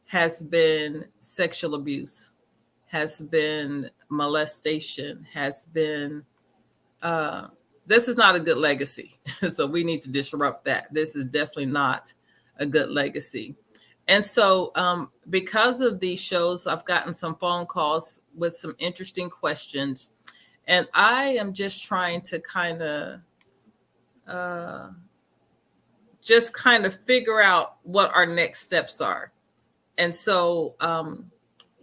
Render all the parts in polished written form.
has been sexual abuse, has been molestation, has been uh, this is not a good legacy. So we need to disrupt that. This is definitely not a good legacy. And so, because of these shows, I've gotten some phone calls with some interesting questions. And I am just trying to uh, kind of figure out what our next steps are. And so,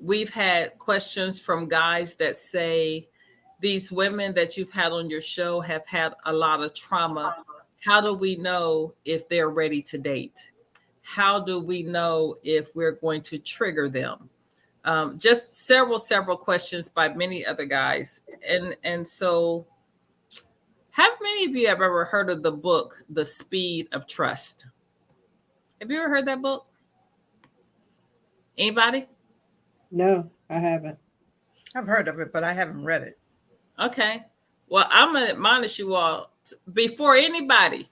we've had questions from guys that say, these women that you've had on your show have had a lot of trauma. How do we know if they're ready to date? How do we know if we're going to trigger them? Just several questions by many other guys. And so, have many of you have ever heard of the book, The Speed of Trust? Have you ever heard that book? Anybody? No, I haven't. I've heard of it, but I haven't read it. Okay. Well, I'm going to admonish you all before anybody.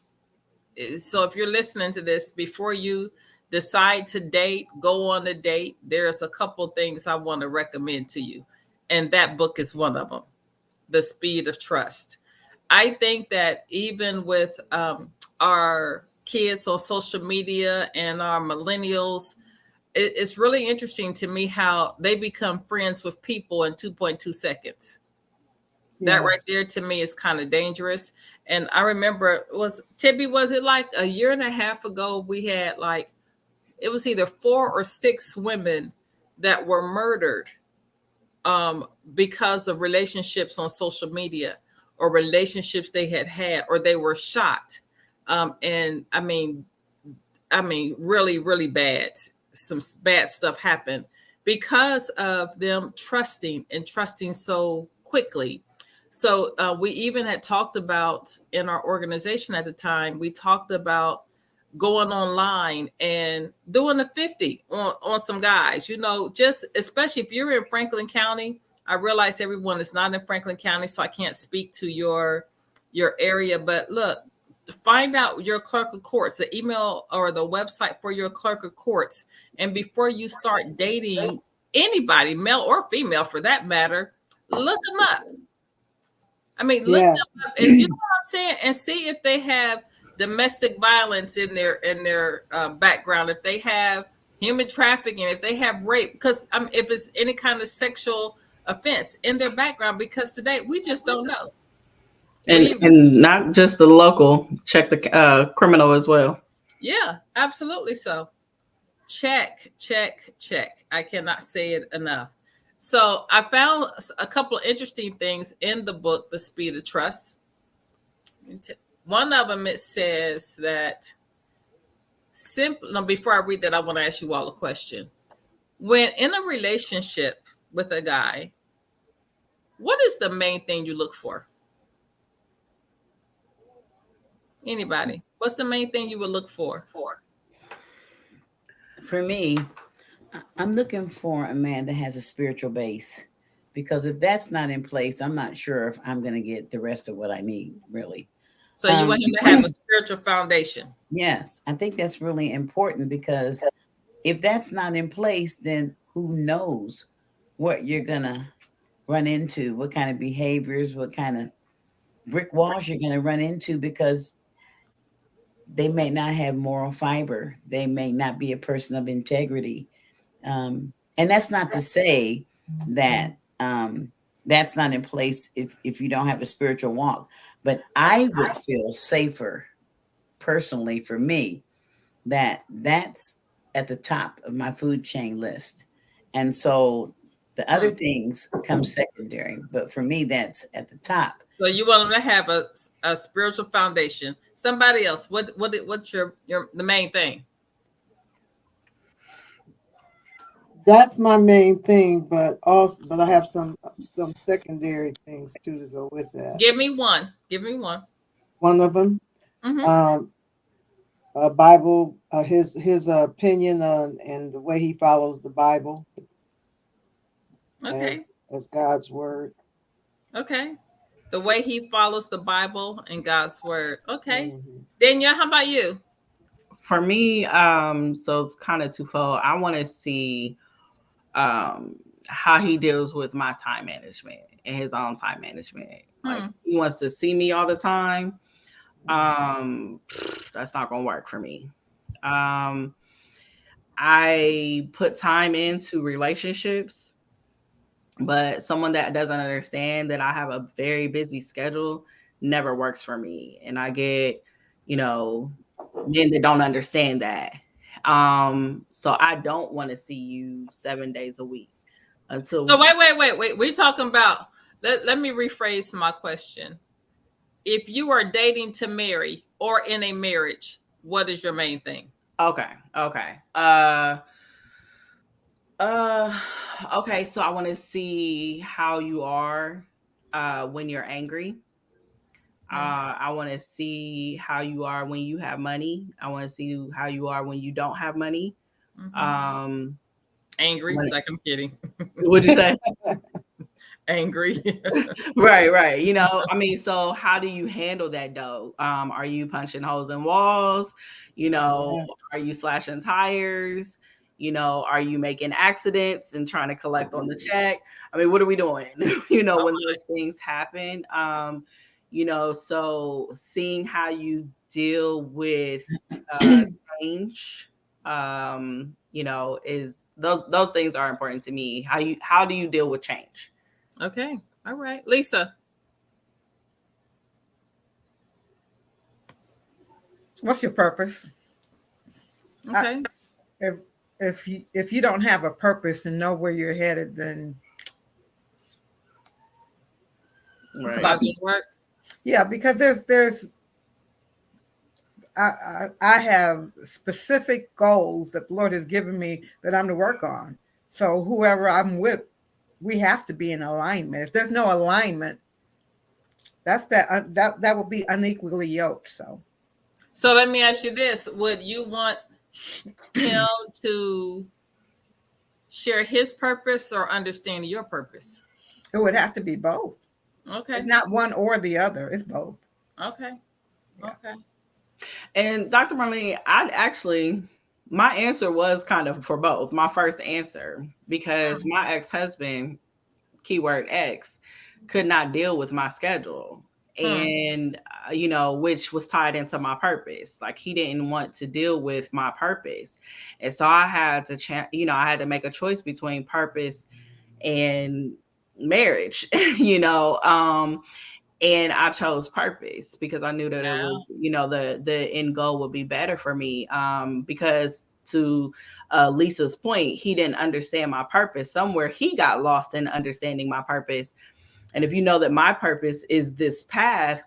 So if you're listening to this, before you decide to date, go on a date, there's a couple things I want to recommend to you. And that book is one of them, The Speed of Trust. I think that even with our kids on social media and our millennials, it's really interesting to me how they become friends with people in 2.2 seconds. That right Yes. there to me is kind of dangerous. And I remember, was Tibby, was it like a year and a half ago? We had like, it was either 4 or 6 women that were murdered because of relationships on social media, or relationships they had, or they were shot. And really, really bad. Some bad stuff happened because of them trusting so quickly. So we even had talked about, in our organization at the time, we talked about going online and doing a 50 on some guys, just especially if you're in Franklin County. I realize everyone is not in Franklin County, so I can't speak to your area, but look, find out your clerk of courts, the email or the website for your clerk of courts. And before you start dating anybody, male or female for that matter, look them up. Look Yes. them up, and you know what I'm saying, and see if they have domestic violence in their background, if they have human trafficking, if they have rape, because if it's any kind of sexual offense in their background, because today we just don't know. And We and not just the local, check the criminal as well. Yeah, absolutely. So check, check, check. I cannot say it enough. So I found a couple of interesting things in the book, The Speed of Trust. One of them, it says that simple. Now, before I read that, I want to ask you all a question. When in a relationship with a guy, what is the main thing you look for? Anybody? What's the main thing you would look for? For me, I'm looking for a man that has a spiritual base, because if that's not in place, I'm not sure if I'm going to get the rest of what I need, really. So you want him to have a spiritual foundation. Yes, I think that's really important, because if that's not in place, then who knows what you're going to run into, what kind of behaviors, what kind of brick walls you're going to run into, because they may not have moral fiber. They may not be a person of integrity. And that's not to say that that's not in place if you don't have a spiritual walk. But I would feel safer, personally, for me, that that's at the top of my food chain list. And so the other things come secondary. But for me, that's at the top. So you want them to have a spiritual foundation. Somebody else, what's your the main thing? That's my main thing, but I have some secondary things too to go with that. Give me one. Give me one. One of them, Mm-hmm. a Bible, his opinion on and the way he follows the Bible Okay. as God's word. Okay. The way he follows the Bible and God's word. Okay. Mhm. Danielle, how about you? For me, so it's kind of twofold. I want to see how he deals with my time management and his own time management. Like he wants to see me all the time. That's not gonna work for me. I put time into relationships, but someone that doesn't understand that I have a very busy schedule never works for me. And I get, men that don't understand that. So I don't want to see you 7 days a week until. So wait. We're talking about, let me rephrase my question. If you are dating to marry or in a marriage, what is your main thing? Okay. Okay. So I want to see how you are when you're angry. I want to see how you are when you have money. I want to see how you are when you don't have money. Angry, it's like I'm kidding. What'd you say? Angry. Right. So how do you handle that though? Are you punching holes in walls? Are you slashing tires? Are you making accidents and trying to collect on the check? What are we doing? When those things happen. So seeing how you deal with change, is those things are important to me. How do you deal with change? Okay. All right. Lisa. What's your purpose? Okay. If you don't have a purpose and know where you're headed, then It's about to work. Yeah, because I have specific goals that the Lord has given me that I'm to work on. So whoever I'm with, we have to be in alignment. If there's no alignment, that will be unequally yoked. So let me ask you this: would you want him to share his purpose or understand your purpose? It would have to be both. Okay. It's not one or the other. It's both. Okay. Yeah. Okay. And Dr. Marlene, my answer was kind of for both. My first answer, because my ex-husband, keyword ex, could not deal with my schedule. And, which was tied into my purpose. Like he didn't want to deal with my purpose. And so I had to, I had to make a choice between purpose and marriage, and I chose purpose because I knew that it would, the end goal would be better for me. Because to Lisa's point, he didn't understand my purpose. Somewhere he got lost in understanding my purpose. And if you know that my purpose is this path,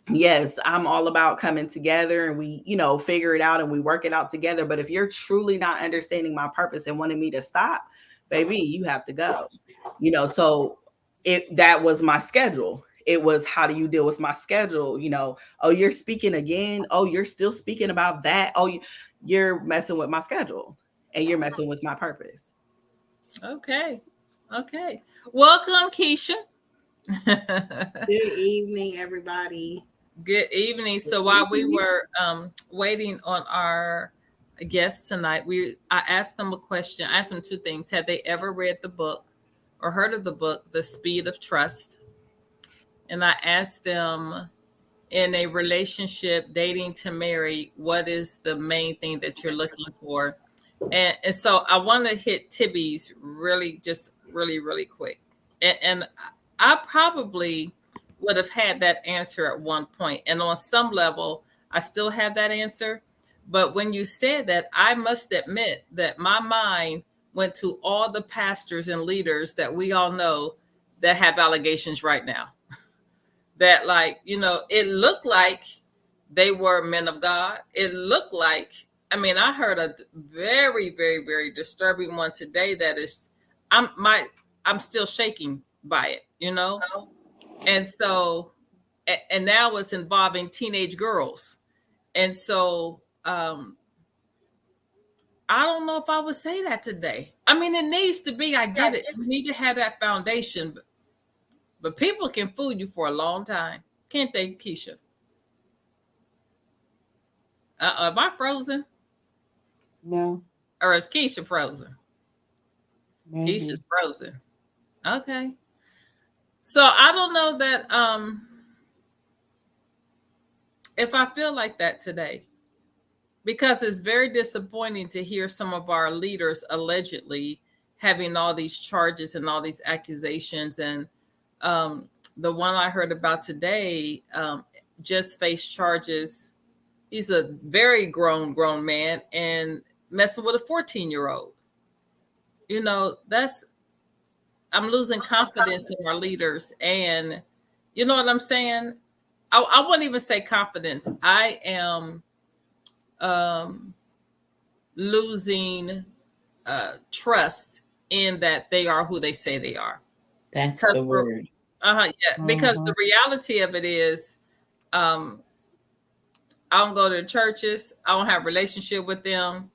yes, I'm all about coming together and we, figure it out and we work it out together. But if you're truly not understanding my purpose and wanting me to stop, baby, you have to go. So that was my schedule. It was, how do you deal with my schedule? Oh, you're speaking again. Oh, you're still speaking about that. Oh, you're messing with my schedule and you're messing with my purpose. Okay. Welcome, Keisha. Good evening, everybody. Good evening. So while we were waiting on our guests tonight, I asked them a question. I asked them two things. Have they ever read the book or heard of the book, The Speed of Trust? And I asked them, in a relationship, dating to marry, what is the main thing that you're looking for? And so I want to hit Tibby's really quick. And I probably would have had that answer at one point. And on some level, I still have that answer. But when you said that, I must admit that my mind went to all the pastors and leaders that we all know that have allegations right now. That, it looked like they were men of God. It looked like, I heard a very, very, very disturbing one today that is, I'm still shaking by it, And so, and now it's involving teenage girls. And so, I don't know if I would say that today. It needs to be, I get it. You need to have that foundation, but people can fool you for a long time. Can't they, Keisha? Am I frozen? No, Or is Keisha frozen? maybe. Keisha's frozen. Okay. So I don't know that if I feel like that today, because it's very disappointing to hear some of our leaders allegedly having all these charges and all these accusations. And the one I heard about today just faced charges. He's a very grown man and messing with a 14-year-old. You know, I'm losing confidence in our leaders. And you know what I'm saying? I wouldn't even say confidence. I am losing trust in that they are who they say they are. That's the word. Yeah, because the reality of it is, I don't go to the churches. I don't have a relationship with them.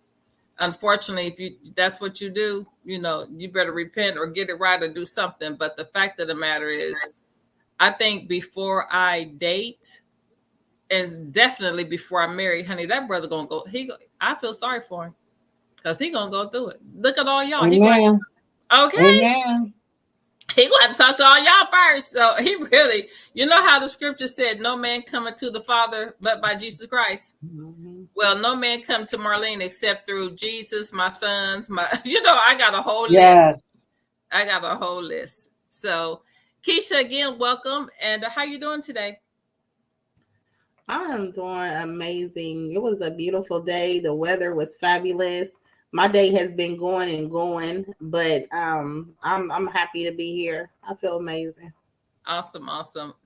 Unfortunately, if that's what you do, you know, you better repent or get it right or do something. But the fact of the matter is, I think before I date, and definitely before I marry, honey, that brother gonna go. I feel sorry for him because he gonna go through it. Look at all y'all. Amen. Okay. Amen. He gonna talk to all y'all first. So he really, you know how the scripture said, "No man cometh to the Father but by Jesus Christ." Mhm. Well, no man come to Marlene except through Jesus, my sons, I got a whole list. Yes. I got a whole list. So, Keisha, again, welcome. And how you doing today? I am doing amazing. It was a beautiful day. The weather was fabulous. My day has been going and going, but I'm happy to be here. I feel amazing. Awesome.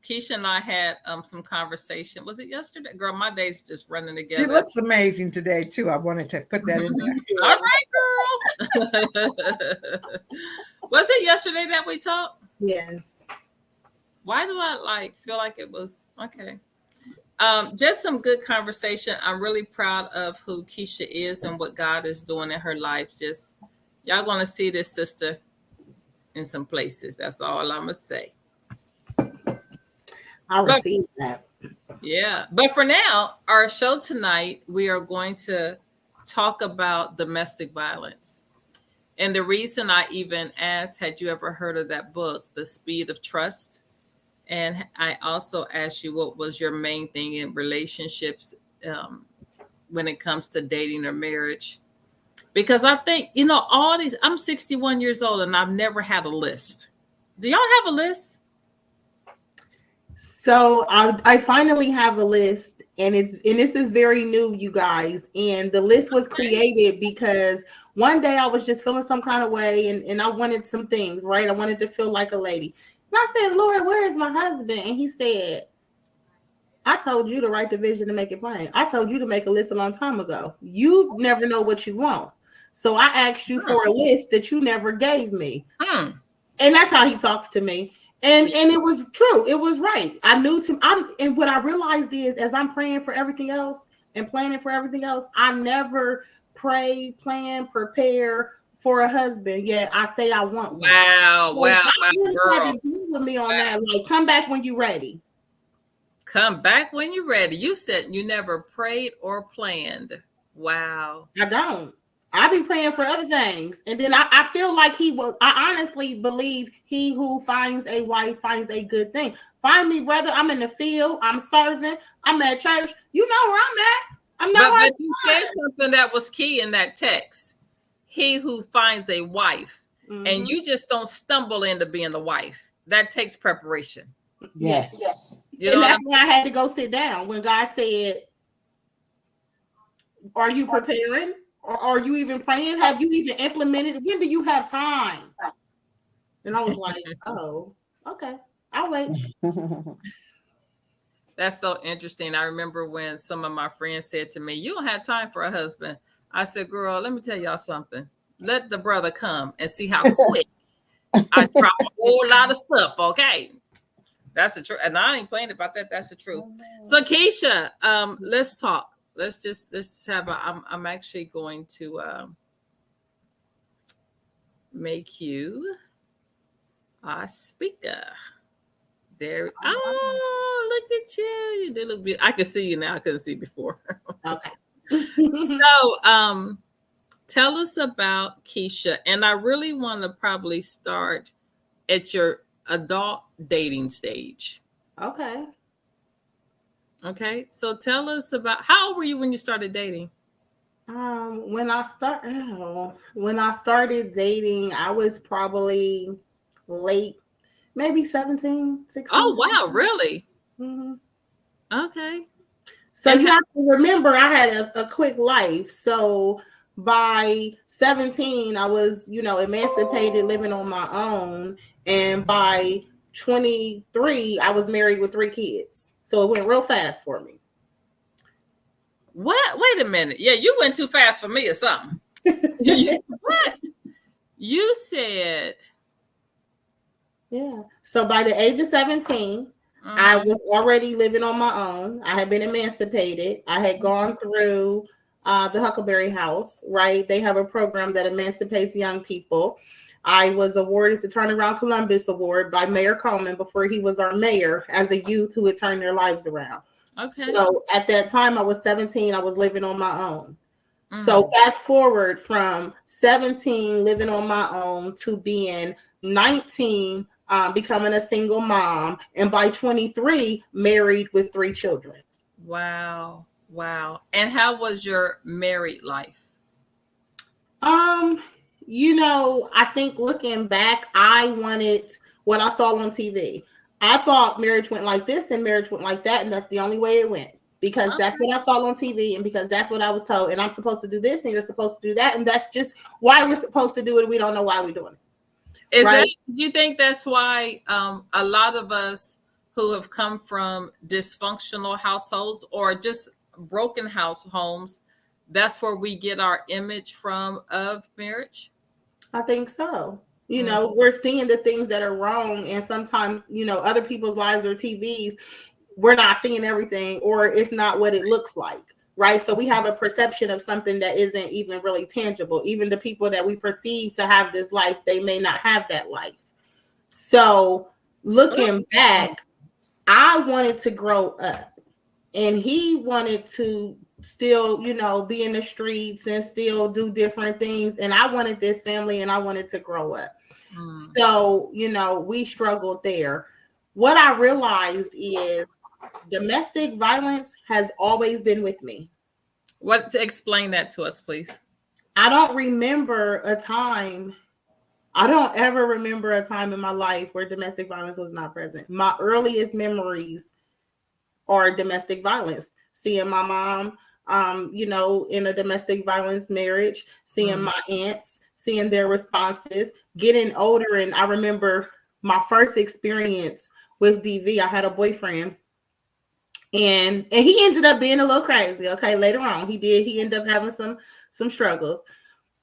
Keisha and I had some conversation. Was it yesterday? Girl, my day's just running together. She looks amazing today too. I wanted to put that in there. All right, girl. Was it yesterday that we talked? Yes. Why do I feel like it was okay? Just some good conversation. I'm really proud of who Keisha is and what God is doing in her life. Just y'all gonna see this sister in some places. That's all I'm gonna say. I received that. Yeah. But for now, our show tonight, we are going to talk about domestic violence. And the reason I even asked, had you ever heard of that book, The Speed of Trust? And I also asked you what was your main thing in relationships when it comes to dating or marriage. Because I think, I'm 61 years old and I've never had a list. Do y'all have a list? So I finally have a list, and this is very new, you guys. And the list was created because one day I was just feeling some kind of way, and I wanted some things, right? I wanted to feel like a lady. And I said, Lord, where is my husband? And he said, I told you to write the vision to make it plain. I told you to make a list a long time ago. You never know what you want. So I asked you for a list that you never gave me. And that's how he talks to me. And it was true. It was right. I knew and what I realized is, as I'm praying for everything else and planning for everything else, I never pray, plan, prepare for a husband. Yet I say I want one. Wow, So wow, you girl. had to deal with me on that. Like, come back when you're ready. Come back when you're ready. You said you never prayed or planned. Wow. I don't. I be praying for other things. And then I feel like I honestly believe he who finds a wife finds a good thing. Find me, brother. I'm in the field. I'm serving. I'm at church. You know where I'm at. I'm not. But you said something that was key in that text. He who finds a wife. Mm-hmm. And you just don't stumble into being a wife. That takes preparation. Yes. You and know that's why I had to go sit down when God said, are you preparing? Or are you even praying? Have you even implemented? When do you have time? And I was like, oh, okay. I'll wait. That's so interesting. I remember when some of my friends said to me, you don't have time for a husband. I said, girl, let me tell y'all something. Let the brother come and see how quick I drop a whole lot of stuff. Okay. That's the truth. And I ain't playing about that. That's the truth. So Keisha, let's talk. Let's have I'm actually going to make you a speaker. There. Oh, look at you. You do look beautiful. I can see you now. I couldn't see before. Okay. So, tell us about Keisha. And I really want to probably start at your adult dating stage. Okay. Okay. So tell us about, how old were you when you started dating? When I started dating, I was probably late, maybe 17, 16. Oh, wow. Really? Mm-hmm. Okay. So And you have to remember, I had a quick life. So by 17, I was, emancipated, living on my own. And by 23, I was married with 3 kids. So it went real fast for me. what? Wait a minute. Yeah, you went too fast for me or something. What? You said. Yeah. So by the age of 17, I was already living on my own. I had been emancipated. I had gone through the Huckleberry House, right? They have a program that emancipates young people. I was awarded the Turnaround Columbus Award by Mayor Coleman before he was our mayor, as a youth who had turned their lives around. Okay. So at that time, I was 17. I was living on my own. So fast forward from 17 living on my own to being 19, becoming a single mom, and by 23 married with 3 children. Wow. Wow. And how was your married life? I think looking back, I wanted what I saw on TV. I thought marriage went like this and marriage went like that, and that's the only way it went. Because that's what I saw on TV, and because that's what I was told, and I'm supposed to do this and you're supposed to do that, and that's just why we're supposed to do it. We don't know why we're doing it. Is right? that, you think that's why a lot of us who have come from dysfunctional households or just broken homes, that's where we get our image from of marriage? I think so. We're seeing the things that are wrong, and sometimes, other people's lives or TVs, we're not seeing everything, or it's not what it looks like, right? So we have a perception of something that isn't even really tangible. Even the people that we perceive to have this life, they may not have that life. So looking back, I wanted to grow up, and he wanted to still, be in the streets and still do different things. And I wanted this family, and I wanted to grow up. So, we struggled there. What I realized is domestic violence has always been with me. What, to explain that to us, please? I don't ever remember a time in my life where domestic violence was not present. My earliest memories are domestic violence. Seeing my mom, in a domestic violence marriage, seeing my aunts, seeing their responses, getting older. And I remember my first experience with DV. I had a boyfriend, and he ended up being a little crazy. Okay, later on, he ended up having some struggles.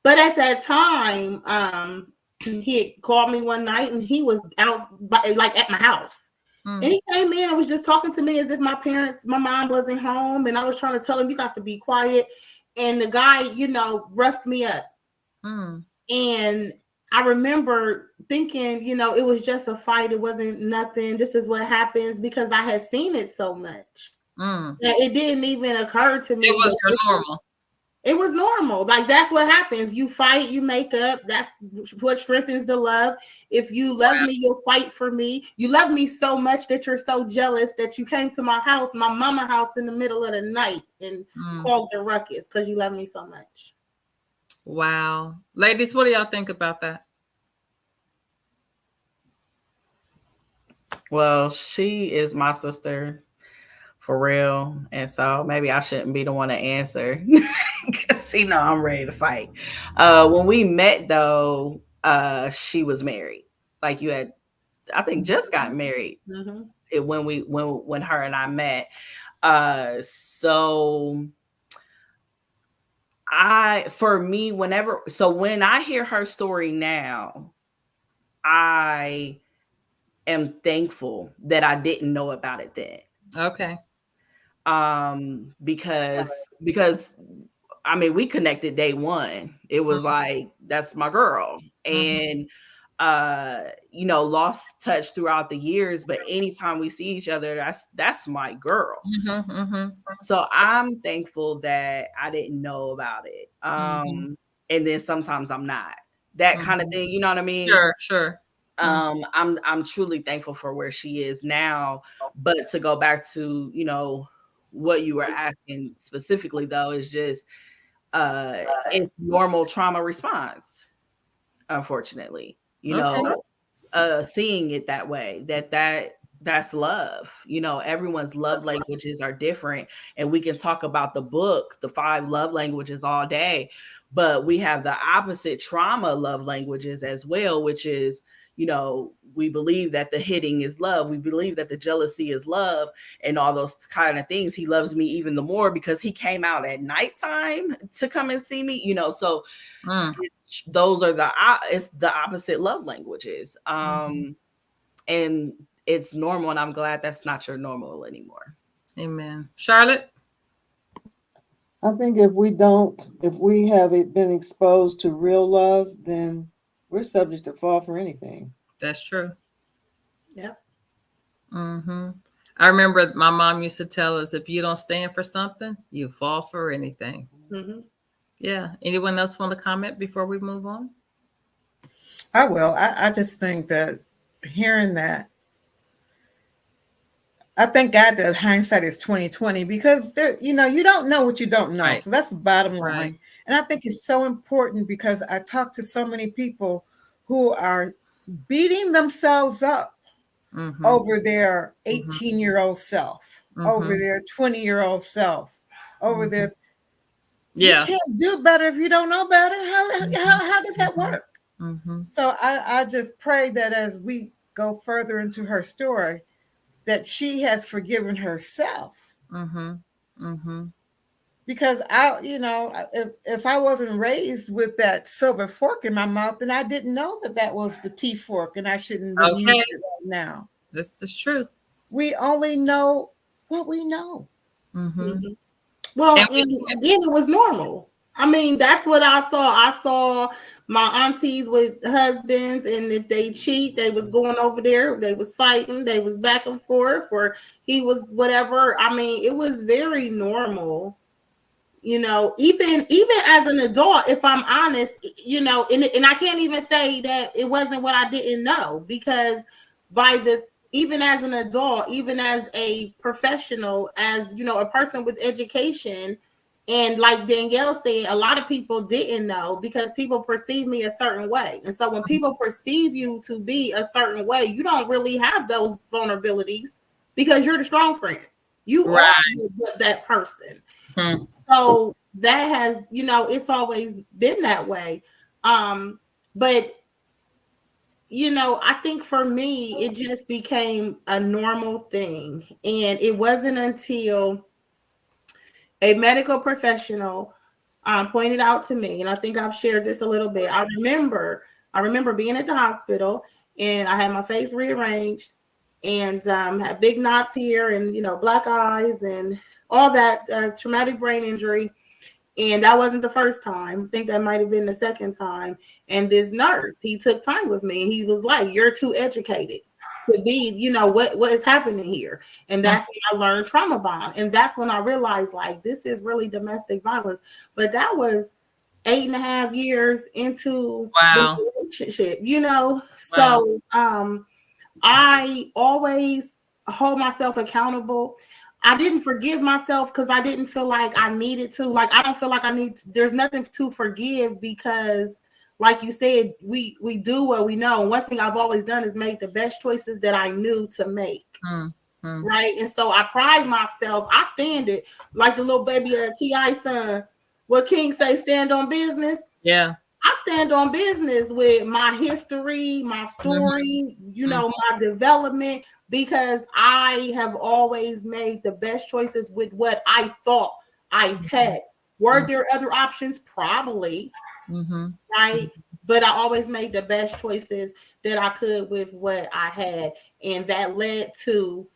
But at that time, he had called me one night, and he was out at my house. And he came in and was just talking to me as if my mom wasn't home. And I was trying to tell him, you got to be quiet. And the guy, roughed me up. And I remember thinking, it was just a fight. It wasn't nothing. This is what happens, because I had seen it so much. That it didn't even occur to me. It was normal. It was normal. Like, that's what happens. You fight, you make up. That's what strengthens the love. If you love me, you'll fight for me. You love me so much that you're so jealous that you came to my house, my mama house, in the middle of the night and caused a ruckus because you love me so much. Wow. Ladies, what do y'all think about that? Well, she is my sister for real. And so maybe I shouldn't be the one to answer. She know I'm ready to fight. When we met, though, she was married. Like, you had, I think, just got married when her and I met. So when I hear her story now, I am thankful that I didn't know about it then. Okay. Because I mean, we connected day one. It was like, that's my girl. And lost touch throughout the years, but anytime we see each other, that's my girl. Mm-hmm, mm-hmm, So I'm thankful that I didn't know about it. And then sometimes I'm not. That kind of thing, you know what I mean? Sure. I'm truly thankful for where she is now. But to go back to, what you were asking specifically though, is just it's normal trauma response, unfortunately. Seeing it that way, that's love. Everyone's love languages are different, and we can talk about the book, The 5 Love Languages, all day, but we have the opposite trauma love languages as well, which is, we believe that the hitting is love. We believe that the jealousy is love, and all those kind of things. He loves me even the more because he came out at nighttime to come and see me, so those are it's the opposite love languages. And it's normal, and I'm glad that's not your normal anymore. Amen. Charlotte? I think if we haven't been exposed to real love, then we're subject to fall for anything. That's true. Yep. Mm-hmm. I remember my mom used to tell us, if you don't stand for something, you fall for anything. Mm-hmm. Yeah. Anyone else want to comment before we move on? I will. I just think that hearing that, I thank God that hindsight is 2020, because you don't know what you don't know. Right. So that's the bottom line. Right. And I think it's so important, because I talk to so many people who are beating themselves up over their 18-year-old self, over their 20-year-old self, over their you can't do better if you don't know better. How does that work? So I just pray that as we go further into her story, that she has forgiven herself. Because if I wasn't raised with that silver fork in my mouth, then I didn't know that was the tea fork, and I shouldn't be using it right now. This is true. We only know what we know. Well, and again, it was normal. I mean, that's what I saw. I saw my aunties with husbands, and if they cheat, they was going over there, they was fighting, they was back and forth, or he was whatever. I mean, it was very normal. Even as an adult, if I'm honest, and I can't even say that it wasn't what I didn't know, because even as an adult, even as a professional, as a person with education, and like Danielle said, a lot of people didn't know, because people perceive me a certain way. And so when people perceive you to be a certain way, you don't really have those vulnerabilities, because you're the strong friend. You are with that person. So that has, it's always been that way. But I think for me, it just became a normal thing. And it wasn't until a medical professional pointed out to me, and I think I've shared this a little bit. I remember being at the hospital, and I had my face rearranged, and had big knots here, and black eyes, and all that, traumatic brain injury. And that wasn't the first time. I think that might have been the second time. And this nurse, he took time with me, and he was like, "You're too educated to be, what is happening here." And that's when I learned trauma bond. And that's when I realized, like, this is really domestic violence. But that was 8.5 years into the relationship, So I always hold myself accountable. I didn't forgive myself because I didn't feel like I needed to. Like, I don't feel like there's nothing to forgive, because like you said, we do what we know. One thing I've always done is make the best choices that I knew to make. Right. And so I pride myself. I stand it like the little baby T.I. son. What King say, stand on business. Yeah. I stand on business with my history, my story, my development, because I have always made the best choices with what I thought I had. Were there other options? Probably. Right. But I always made the best choices that I could with what I had. And that led to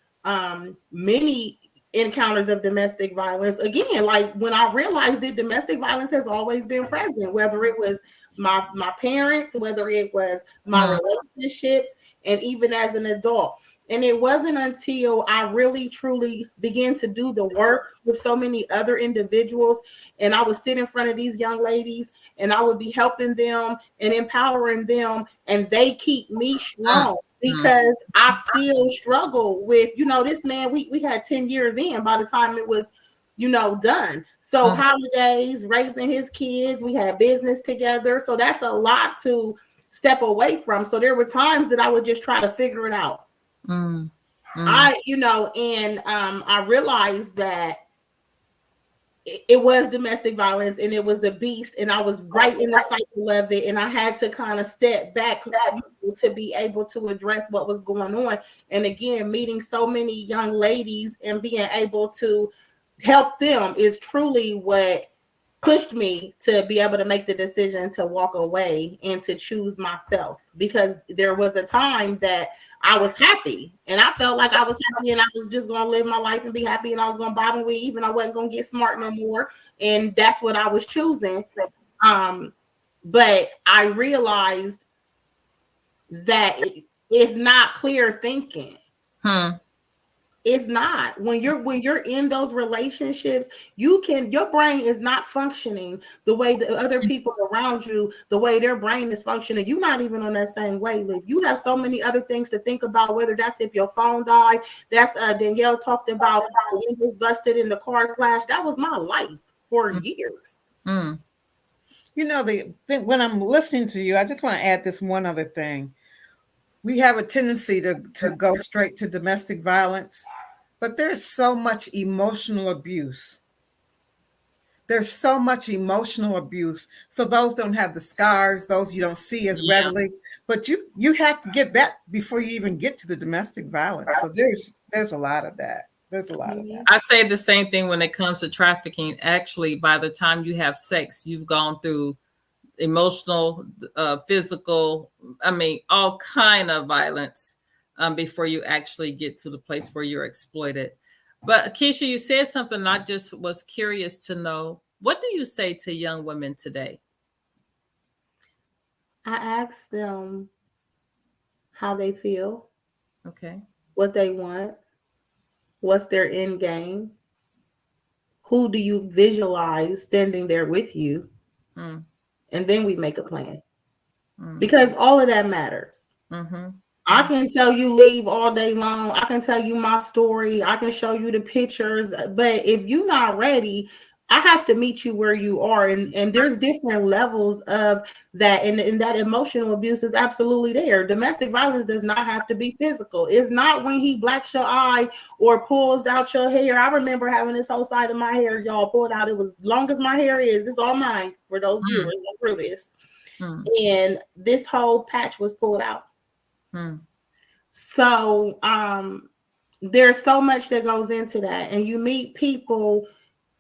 many encounters of domestic violence. Again, like when I realized that domestic violence has always been present, whether it was my parents, whether it was my relationships, and even as an adult. And it wasn't until I really truly began to do the work with so many other individuals, and I would sit in front of these young ladies and I would be helping them and empowering them, and they keep me strong because I still struggle with, this man, we had 10 years in by the time it was, done. So holidays, raising his kids, we had business together. So that's a lot to step away from. So there were times that I would just try to figure it out. I realized that it was domestic violence and it was a beast, and I was right in the cycle of it, and I had to kind of step back to be able to address what was going on. And again, meeting so many young ladies and being able to help them is truly what pushed me to be able to make the decision to walk away and to choose myself, because there was a time that I was happy and I felt like I was happy and I was just going to live my life and be happy, and I was going to bob and weave and I wasn't going to get smart no more. And that's what I was choosing. But I realized that it's not clear thinking. It's not. When you're in those relationships, your brain is not functioning the way the other people around you, the way their brain is functioning. You're not even on that same wavelength. You have so many other things to think about, whether that's if your phone died. That's Danielle talked about the windows busted in the car slash. That was my life for years. When I'm listening to you, I just want to add this one other thing. We have a tendency to go straight to domestic violence, but there's so much emotional abuse. There's so much emotional abuse. So those don't have the scars, those you don't see as readily, but you have to get that before you even get to the domestic violence. So there's a lot of that. There's a lot of that. I say the same thing when it comes to trafficking. Actually, by the time you have sex, you've gone through emotional, physical, all kind of violence before you actually get to the place where you're exploited. But Keisha, you said something I just was curious to know. What do you say to young women today? I ask them how they feel. Okay. What they want. What's their end game? Who do you visualize standing there with you? And then we make a plan, because all of that matters. I can tell you leave all day long. I can tell you my story. I can show you the pictures, but if you're not ready, I have to meet you where you are. And there's different levels of that. And that emotional abuse is absolutely there. Domestic violence does not have to be physical. It's not when he blacks your eye or pulls out your hair. I remember having this whole side of my hair, y'all, pulled out. It was long as my hair is. It's all mine for those viewers that through this. And this whole patch was pulled out. So there's so much that goes into that. And you meet people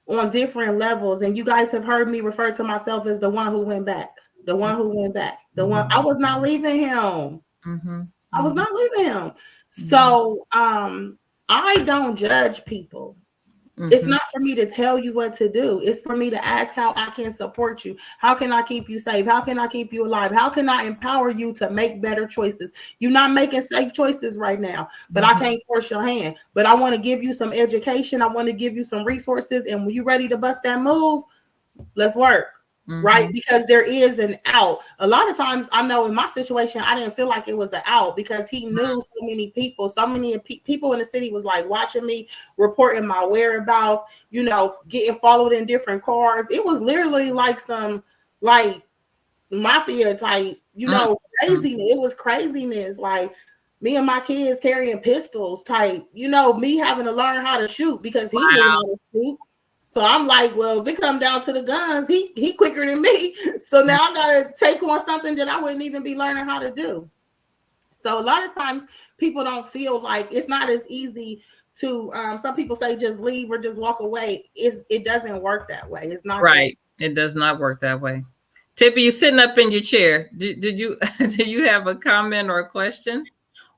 on different levels, and you guys have heard me refer to myself as the one who went back. The one who went back. The one. I was not leaving him. I was not leaving him. So I don't judge people. It's not for me to tell you what to do. It's for me to ask how I can support you. How can I keep you safe? How can I keep you alive? How can I empower you to make better choices? You're not making safe choices right now, but I can't force your hand. But I want to give you some education. I want to give you some resources. And when you're ready to bust that move, let's work. Right? Because there is an out. A lot of times, I know in my situation, I didn't feel like it was an out, because he knew so many people. So many people in the city was like watching me, reporting my whereabouts, getting followed in different cars. It was literally like some mafia type, craziness. It was craziness. Like me and my kids carrying pistols type, me having to learn how to shoot because he knew how to shoot. So I'm like, well, if it come down to the guns, he quicker than me. So now I gotta take on something that I wouldn't even be learning how to do. So a lot of times people don't feel like it's not as easy to. Some people say just leave or just walk away. It doesn't work that way. It's not right. It does not work that way. Tippy, you sitting up in your chair. Did you have a comment or a question?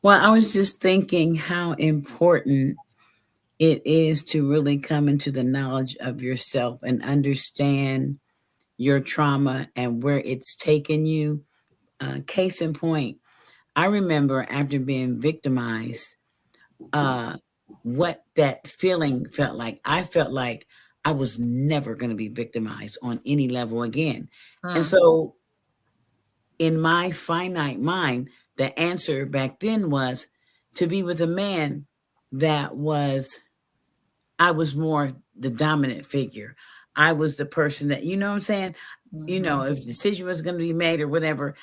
Well, I was just thinking how important it is to really come into the knowledge of yourself and understand your trauma and where it's taken you. Case in point, I remember after being victimized, what that feeling felt like. I felt like I was never going to be victimized on any level again. And so in my finite mind, the answer back then was to be with a man that I was more the dominant figure. I was the person that, you know what I'm saying? You know, if the decision was going to be made or whatever,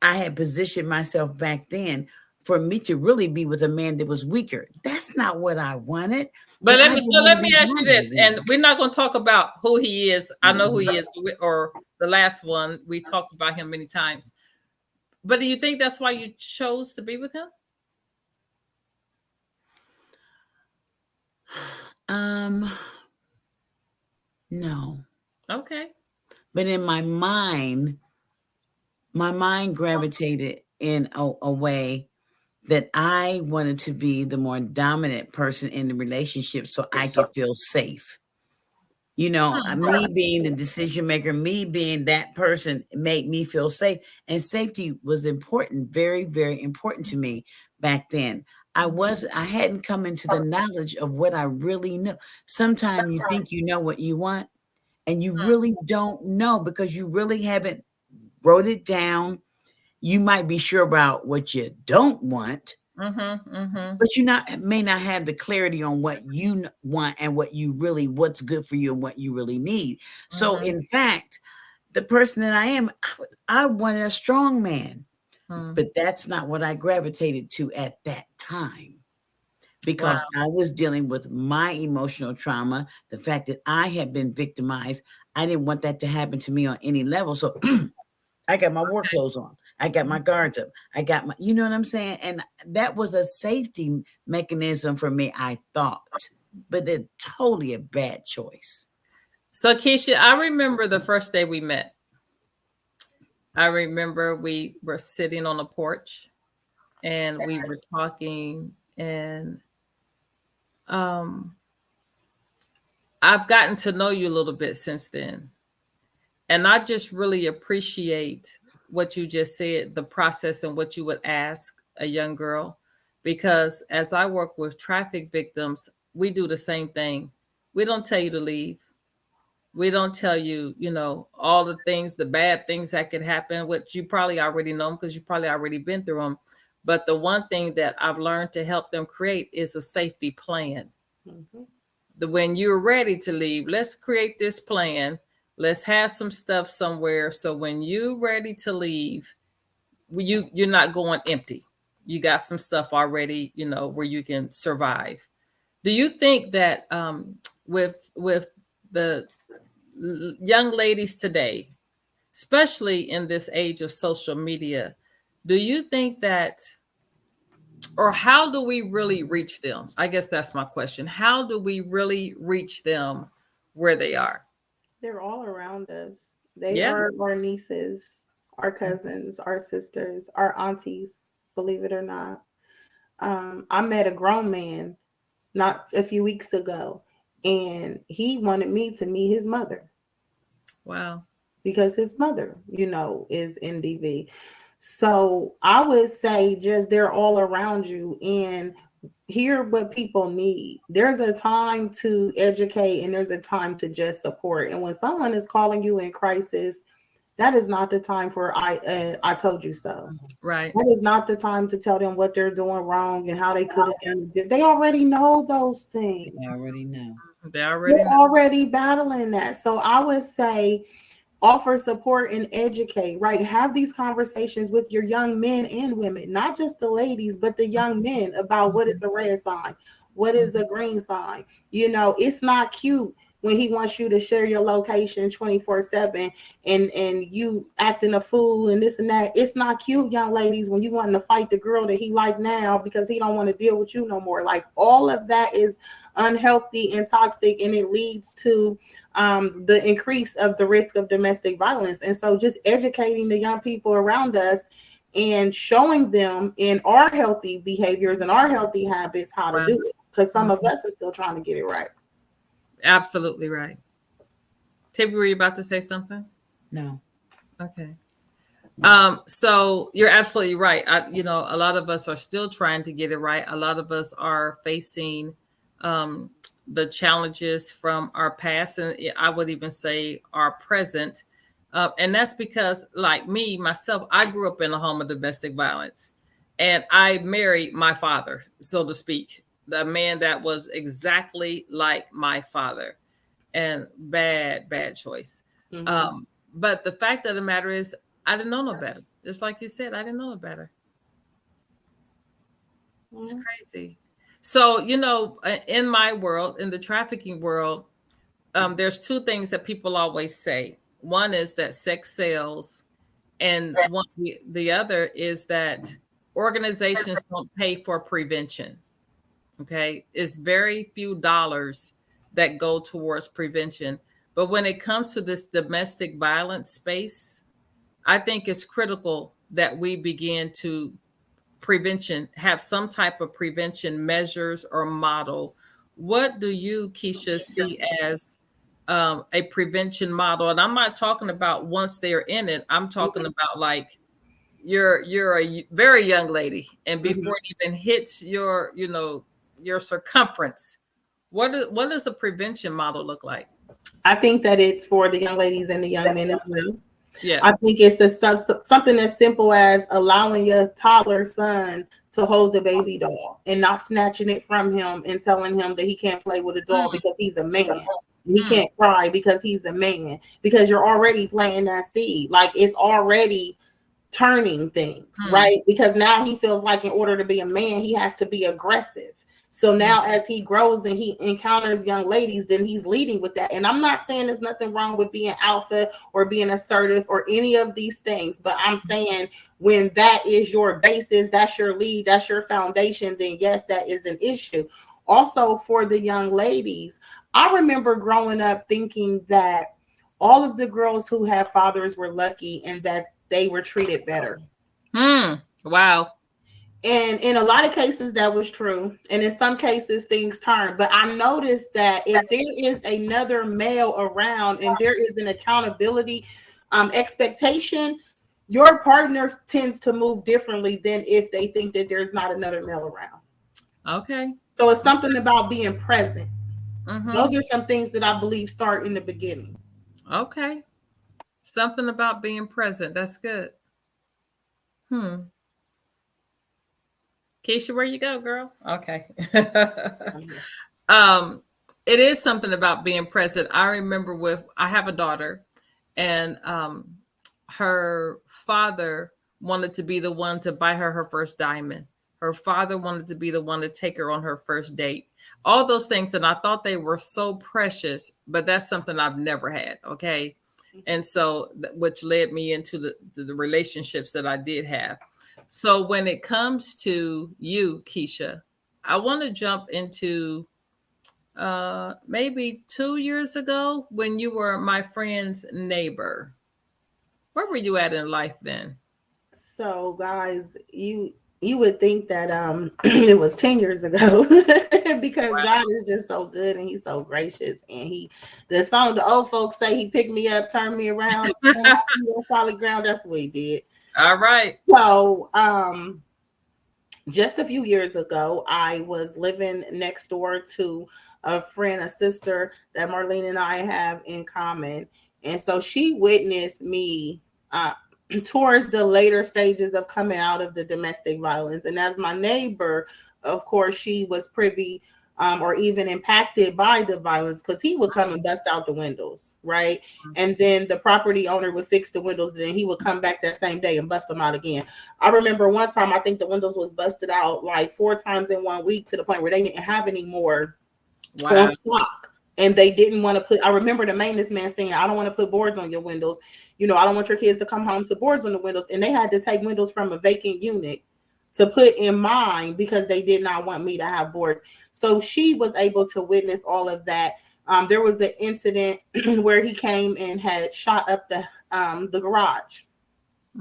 I had positioned myself back then for me to really be with a man that was weaker. That's not what I wanted. But let me ask you this, and we're not going to talk about who he is. I know who he is, or the last one, we talked about him many times. But do you think that's why you chose to be with him? No. Okay. But in my mind gravitated in a way that I wanted to be the more dominant person in the relationship so I could feel safe. You know, me being the decision maker, me being that person made me feel safe. And safety was important, very, very important to me back then. I hadn't come into the knowledge of what I really knew. Sometimes you think you know what you want and you really don't know because you really haven't wrote it down. You might be sure about what you don't want, but you may not have the clarity on what you want and what's good for you and what you really need. So in fact, the person that I am, I wanted a strong man, but that's not what I gravitated to at that time because I was dealing with my emotional trauma, the fact that I had been victimized. I didn't want that to happen to me on any level. So I got my war clothes on. I got my guards up. I got my, you know what I'm saying? And that was a safety mechanism for me, I thought, but it's totally a bad choice. So Keisha, I remember the first day we met. I remember we were sitting on a porch and we were talking, and I've gotten to know you a little bit since then. And I just really appreciate what you just said, the process and what you would ask a young girl, because as I work with traffic victims, we do the same thing. We don't tell you to leave. We don't tell you, you know, all the things, the bad things that could happen, which you probably already know because you probably already been through them. But the one thing that I've learned to help them create is a safety plan. When you're ready to leave, let's create this plan. Let's have some stuff somewhere. So when you're ready to leave, you're not going empty. You got some stuff already, you know, where you can survive. Do you think that with the young ladies today, especially in this age of social media, do you think that, or how do we really reach them? I guess that's my question. How do we really reach them where they are? They're all around us. They are our nieces, our cousins, our sisters, our aunties, believe it or not. I met a grown man not a few weeks ago, and he wanted me to meet his mother. Wow. Because his mother, you know, is in DV. So I would say just they're all around you and hear what people need. There's a time to educate and there's a time to just support. And when someone is calling you in crisis, that is not the time for I told you so. Right. That is not the time to tell them what they're doing wrong and how they could have done it. They already know those things. They already know. They're already battling that. So I would say offer support and educate, right? Have these conversations with your young men and women, not just the ladies, but the young men about what is a red sign, what is a green sign. You know, it's not cute when he wants you to share your location 24/7 and you acting a fool and this and that. It's not cute, young ladies, when you want to fight the girl that he like now because he don't want to deal with you no more. Like all of that is unhealthy and toxic, and it leads to the increase of the risk of domestic violence. And so just educating the young people around us and showing them in our healthy behaviors and our healthy habits how to do it, because some of us are still trying to get it right. Absolutely right. Tibby, were you about to say something? No. Okay. So you're absolutely right. A lot of us are still trying to get it right. A lot of us are facing the challenges from our past, and I would even say our present. And that's because, like me, myself, I grew up in a home of domestic violence, and I married my father, so to speak, the man that was exactly like my father, and bad choice. Mhm. But the fact of the matter is, I didn't know no better. Just like you said, I didn't know no better. It's Mhm. crazy. So, in my world, in the trafficking world, there's two things that people always say. One is that sex sells, and the other is that organizations don't pay for prevention. Okay, it's very few dollars that go towards prevention. But when it comes to this domestic violence space, I think it's critical that we begin to have some type of prevention measures or model. What do you, Keisha, see as a prevention model? And I'm not talking about once they're in it. I'm talking about like you're a very young lady, and before it even hits your circumference, what does a prevention model look like? I think that it's for the young ladies and the young men as well. Yes. I think it's something as simple as allowing your toddler son to hold the baby doll and not snatching it from him and telling him that he can't play with a doll because he's a man. He can't cry because he's a man, because you're already planting that seed. Like, it's already turning things, right? Because now he feels like in order to be a man, he has to be aggressive. So now as he grows and he encounters young ladies, then he's leading with that. And I'm not saying there's nothing wrong with being alpha or being assertive or any of these things, but I'm saying when that is your basis, that's your lead, that's your foundation, then yes, that is an issue. Also, for the young ladies, I remember growing up thinking that all of the girls who had fathers were lucky and that they were treated better. Wow. And in a lot of cases, that was true. And in some cases, things turned. But I noticed that if there is another male around and there is an accountability expectation, your partner tends to move differently than if they think that there's not another male around. Okay. So it's something about being present. Those are some things that I believe start in the beginning. Okay. Something about being present. That's good. Keisha, where you go, girl? Okay. It is something about being present. I remember I have a daughter, and her father wanted to be the one to buy her first diamond. Her father wanted to be the one to take her on her first date. All those things, and I thought they were so precious, but that's something I've never had. Okay. And so, which led me into the relationships that I did have. So when it comes to you, Keisha, I want to jump into maybe 2 years ago when you were my friend's neighbor. Where were you at in life then? So, guys, you would think that it was 10 years ago because God is just so good and he's so gracious, and the song the old folks say, he picked me up, turned me around, on solid ground. That's what he did. All right. So just a few years ago, I was living next door to a friend, a sister that Marlene and I have in common. And so she witnessed me towards the later stages of coming out of the domestic violence. And as my neighbor, of course, she was privy or even impacted by the violence, because he would come and bust out the windows, right? And then the property owner would fix the windows, and then he would come back that same day and bust them out again. I remember one time, I think the windows was busted out like 4 times in 1 week, to the point where they didn't have any more on stock. And they didn't want to put, I remember the maintenance man saying, I don't want to put boards on your windows. I don't want your kids to come home to boards on the windows. And they had to take windows from a vacant unit to put in mine because they did not want me to have boards. So she was able to witness all of that. There was an incident where he came and had shot up the garage.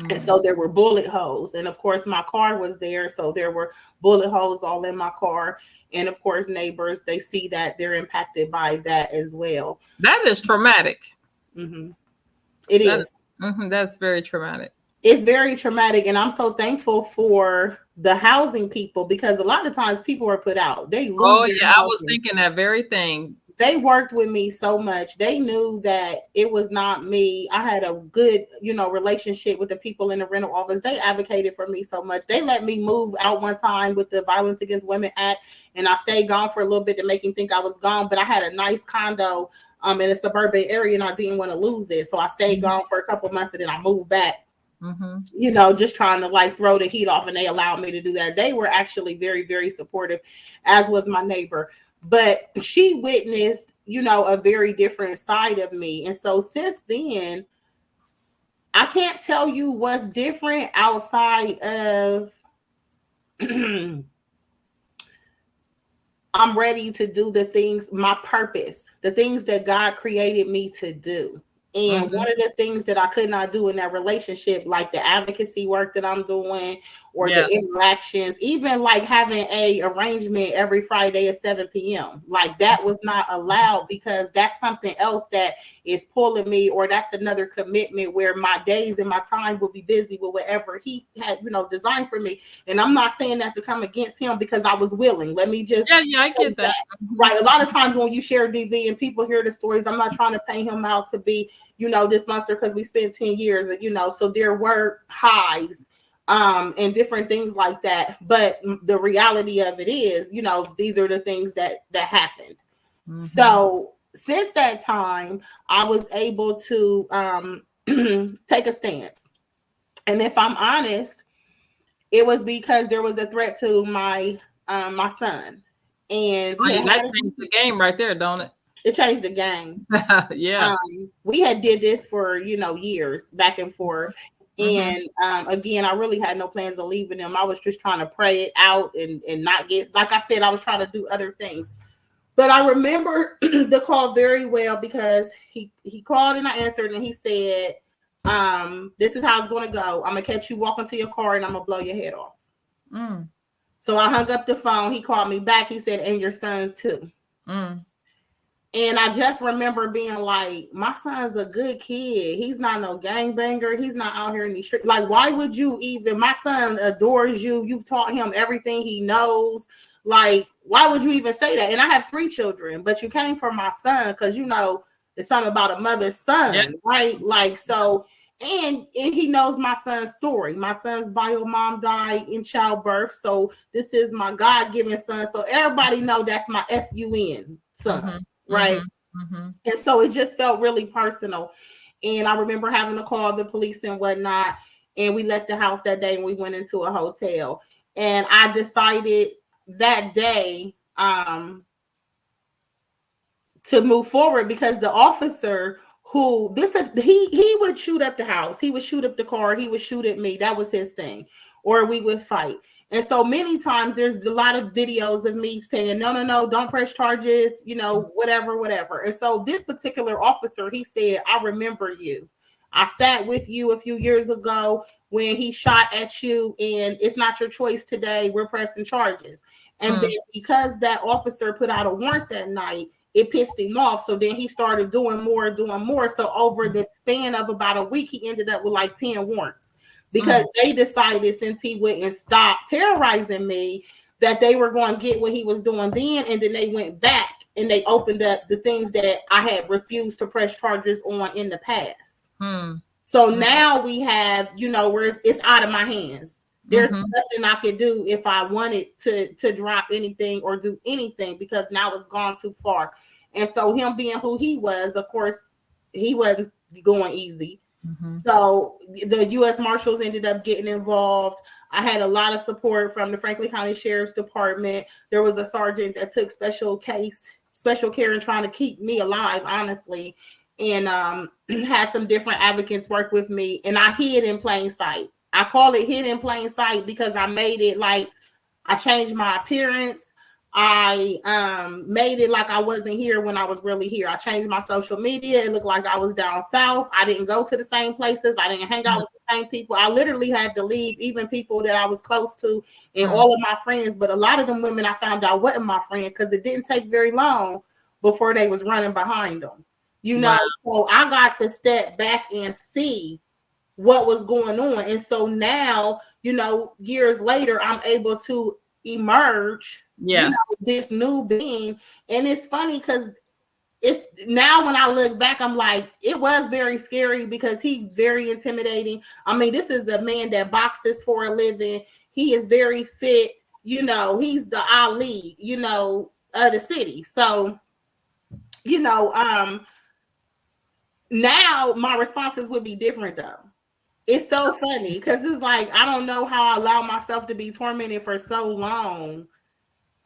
And so there were bullet holes. And of course, my car was there. So there were bullet holes all in my car. And of course, neighbors, they see that, they're impacted by that as well. That is traumatic. Mm-hmm. It is. That's very traumatic. It's very traumatic, and I'm so thankful for the housing people, because a lot of times people are put out. They lose. Oh their yeah, I was housing. thinking that very thing. They worked with me so much. They knew that it was not me. I had a good, relationship with the people in the rental office. They advocated for me so much. They let me move out one time with the Violence Against Women Act, and I stayed gone for a little bit to make him think I was gone. But I had a nice condo in a suburban area, and I didn't want to lose it, so I stayed gone for a couple months, and then I moved back. Just trying to like throw the heat off, and they allowed me to do that. They were actually very, very supportive, as was my neighbor. But she witnessed, a very different side of me. And so since then, I can't tell you what's different outside of I'm ready to do the things, my purpose, the things that God created me to do. And one of the things that I could not do in that relationship, like the advocacy work that I'm doing, or the interactions, even like having a arrangement every Friday at 7 p.m. Like that was not allowed, because that's something else that is pulling me, or that's another commitment where my days and my time will be busy with whatever he had, designed for me. And I'm not saying that to come against him, because I was willing. Let me just I get that. Right. A lot of times when you share DV and people hear the stories, I'm not trying to paint him out to be, this monster, because we spent 10 years, so there were highs and different things like that. But the reality of it is, these are the things that happened. So since that time, I was able to take a stance. And if I'm honest, it was because there was a threat to my son. And that changed the game right there, don't it? It changed the game. Yeah. We had did this for, years back and forth. And again, I really had no plans of leaving him. I was just trying to pray it out and not get, like I said, I was trying to do other things. But I remember the call very well, because he called and I answered, and he said, this is how it's going to go. I'm going to catch you walking to your car and I'm going to blow your head off. So I hung up the phone. He called me back. He said, and your son too. And I just remember being like, my son's a good kid. He's not no gangbanger. He's not out here in the street. Like, why would you even? My son adores you. You've taught him everything he knows. Like, why would you even say that? And I have 3 children, but you came for my son because, it's something about a mother's son, right? Like, so, and he knows my son's story. My son's bio mom died in childbirth. So this is my God-given son. So everybody know that's my SUN son. Right. And so it just felt really personal. And I remember having to call the police and whatnot. And we left the house that day and we went into a hotel. And I decided that day to move forward, because the officer he would shoot up the house, he would shoot up the car, he would shoot at me. That was his thing. Or we would fight. And so many times there's a lot of videos of me saying, no, don't press charges, whatever. And so this particular officer, he said, I remember you. I sat with you a few years ago when he shot at you, and it's not your choice today. We're pressing charges. And then because that officer put out a warrant that night, it pissed him off. So then he started doing more. So over the span of about a week, he ended up with like 10 warrants. Because they decided, since he wouldn't stop terrorizing me, that they were going to get what he was doing then. And then they went back and they opened up the things that I had refused to press charges on in the past. So now we have, where it's out of my hands. There's nothing I could do if I wanted to drop anything or do anything, because now it's gone too far. And so him being who he was, of course, he wasn't going easy. So the U.S. Marshals ended up getting involved. I had a lot of support from the Franklin County Sheriff's Department. There was a sergeant that took special care in trying to keep me alive, honestly, and had some different advocates work with me. And I hid in plain sight. I call it hid in plain sight because I made it like I changed my appearance. I made it like I wasn't here when I was really here. I changed my social media. It looked like I was down south. I didn't go to the same places. I didn't hang out with the same people. I literally had to leave even people that I was close to and all of my friends. But a lot of them women I found out wasn't my friend, because it didn't take very long before they was running behind them. So I got to step back and see what was going on. And so now, years later, I'm able to emerge, Yeah. this new being. And it's funny because it's now when I look back, I'm like, it was very scary because he's very intimidating. I mean, this is a man that boxes for a living. He is very fit. He's the Ali, of the city. So, now my responses would be different though. It's so funny because it's like, I don't know how I allow myself to be tormented for so long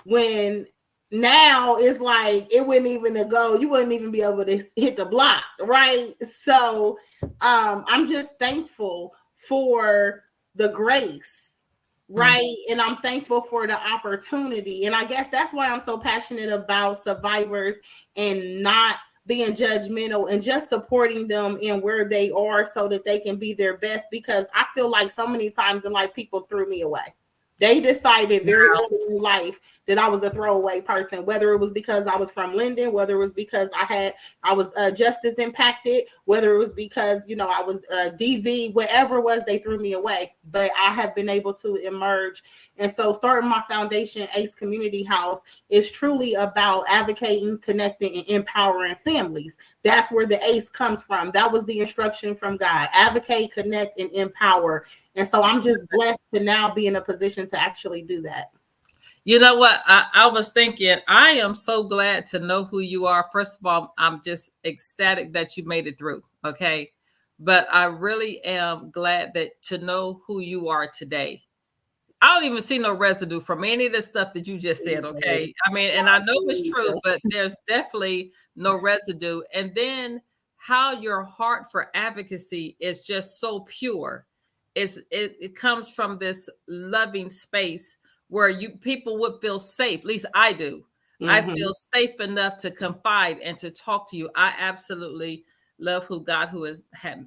when now it's like it wouldn't even go, you wouldn't even be able to hit the block, right? So I'm just thankful for the grace, right? And I'm thankful for the opportunity. And I guess that's why I'm so passionate about survivors and not being judgmental and just supporting them in where they are so that they can be their best, because I feel like so many times in life people threw me away. They decided very early in life that I was a throwaway person, whether it was because I was from Linden, whether it was because I was justice impacted, whether it was because, I was DV, whatever it was, they threw me away. But I have been able to emerge. And so starting my foundation, ACE Community House, is truly about advocating, connecting, and empowering families. That's where the ACE comes from. That was the instruction from God: advocate, connect, and empower. And so I'm just blessed to now be in a position to actually do that. You know what? I was thinking, I am so glad to know who you are. First of all, I'm just ecstatic that you made it through. Okay. But I really am glad to know who you are today. I don't even see no residue from any of the stuff that you just said. Okay. I mean, and I know it's true, but there's definitely no residue. And then how your heart for advocacy is just so pure. It comes from this loving space where people would feel safe. At least I do. I feel safe enough to confide and to talk to you. I absolutely love who God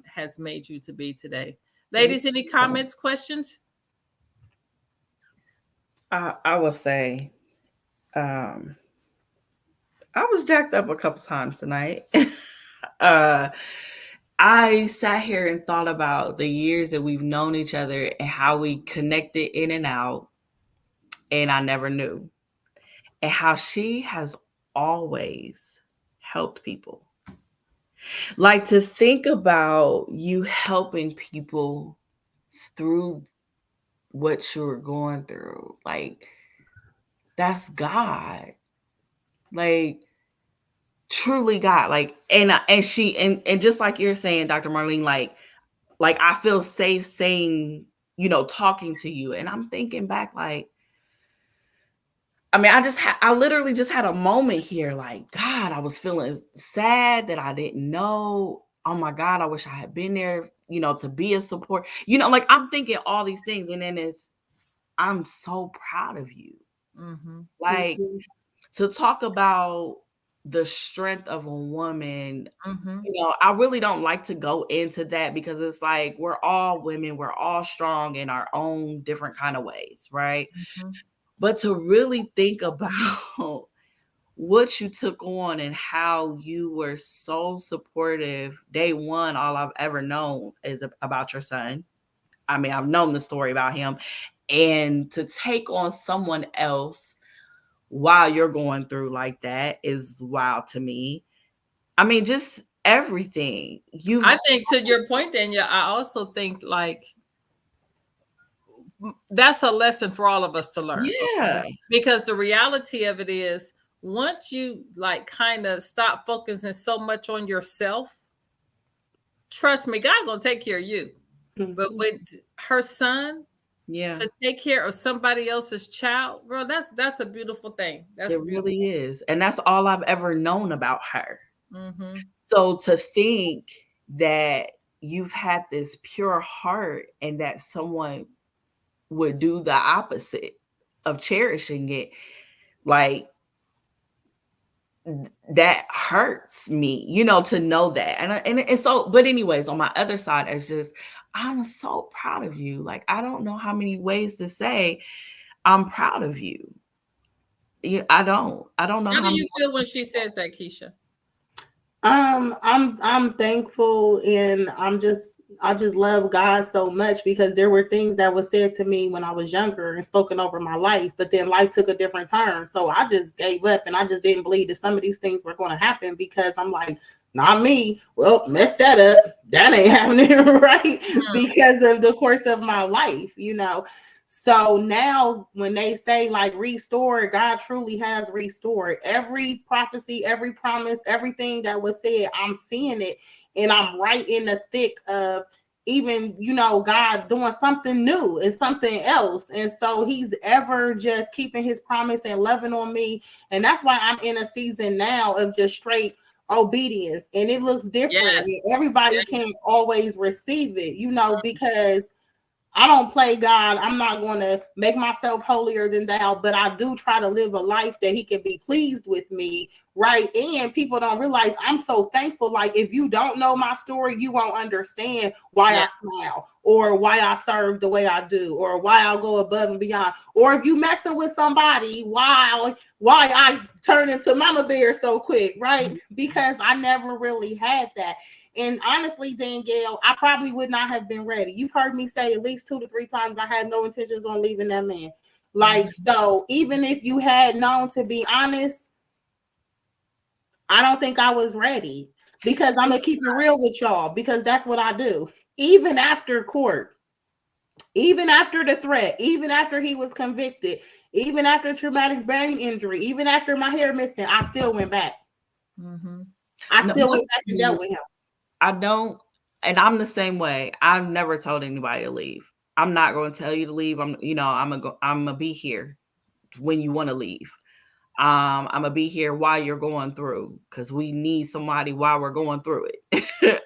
has made you to be today. Ladies, any comments, questions? I will say, I was jacked up a couple times tonight. I sat here and thought about the years that we've known each other and how we connected in and out, and I never knew. And how she has always helped people. Like, to think about you helping people through what you're going through, like, that's God. Like, truly God. Like, and she, and just like you're saying, Dr. Marlene, like I feel safe saying, talking to you. And I'm thinking back, like, I mean, I literally just had a moment here. Like, God, I was feeling sad that I didn't know. Oh my God, I wish I had been there, to be a support. Like, I'm thinking all these things. And then I'm so proud of you. Like, to talk about the strength of a woman, I really don't like to go into that because it's like, we're all women, we're all strong in our own different kind of ways, right? But to really think about what you took on and how you were so supportive. Day one, all I've ever known is about your son. I mean, I've known the story about him. And to take on someone else while you're going through like that is wild to me. I mean, just everything. I think, to your point, Danielle, I also think like that's a lesson for all of us to learn. Yeah. Because the reality of it is, once you like kind of stop focusing so much on yourself, trust me, God gonna take care of you. But with her son, to take care of somebody else's child, bro, that's a beautiful thing. It really is. And that's all I've ever known about her. So to think that you've had this pure heart and that someone would do the opposite of cherishing it, like, that hurts me, to know that. And so, but anyways, on my other side, it's just, I'm so proud of you. Like, I don't know how many ways to say I'm proud of you. I don't know. How do you feel when she says that, Keisha? I'm thankful, and I just love God so much, because there were things that was said to me when I was younger and spoken over my life, but then life took a different turn. So I just gave up, and I just didn't believe that some of these things were going to happen, because I'm like, not me. Well, mess that up. That ain't happening, right? Because of the course of my life, you know. So now when they say like restore, God truly has restored every prophecy, every promise, everything that was said. I'm seeing it, and I'm right in the thick of even, you know, God doing something new and something else. And so he's ever just keeping his promise and loving on me. And that's why I'm in a season now of just straight obedience. And it looks different. Yes. And everybody can't always receive it, you know, because I don't play God. I'm not going to make myself holier than thou, but I do try to live a life that he can be pleased with me, right? And people don't realize I'm so thankful. Like, if you don't know my story, you won't understand why I smile, or why I serve the way I do, or why I'll go above and beyond. Or if you messing with somebody, why I turn into Mama Bear so quick, right? Because I never really had that. And honestly, Danielle, I probably would not have been ready. You've heard me say at least 2 to 3 times I had no intentions on leaving that man. Like, so even if you had known, to be honest, I don't think I was ready, because I'm gonna keep it real with y'all, because that's what I do. Even after court, even after the threat, even after he was convicted, even after traumatic brain injury, even after my hair missing, I still went back. I still went back and dealt with him. I don't, and I'm the same way. I've never told anybody to leave. I'm not going to tell you to leave. I'm gonna be here when you want to leave. I'm gonna be here while you're going through, because we need somebody while we're going through it.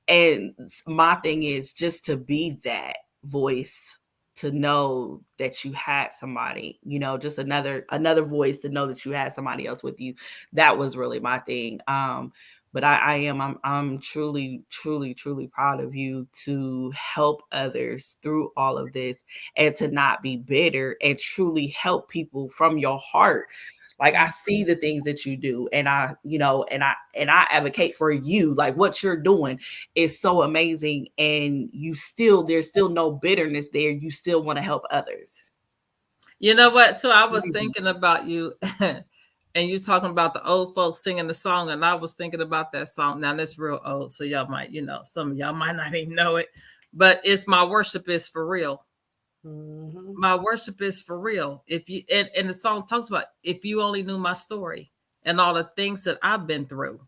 And my thing is just to be that voice, to know that you had somebody, you know, just another voice to know that you had somebody else with you. That was really my thing. But I'm truly, truly, truly proud of you to help others through all of this, and to not be bitter, and truly help people from your heart. Like, I see the things that you do, and I advocate for you. Like, what you're doing is so amazing, and there's still no bitterness there. You still want to help others. You know what? So I was thinking about you, and you talking about the old folks singing the song, and I was thinking about that song. Now that's real old, so y'all might, you know, some of y'all might not even know it, but it's "My Worship Is For Real." My worship is for real. If you and the song talks about, if you only knew my story and all the things that I've been through,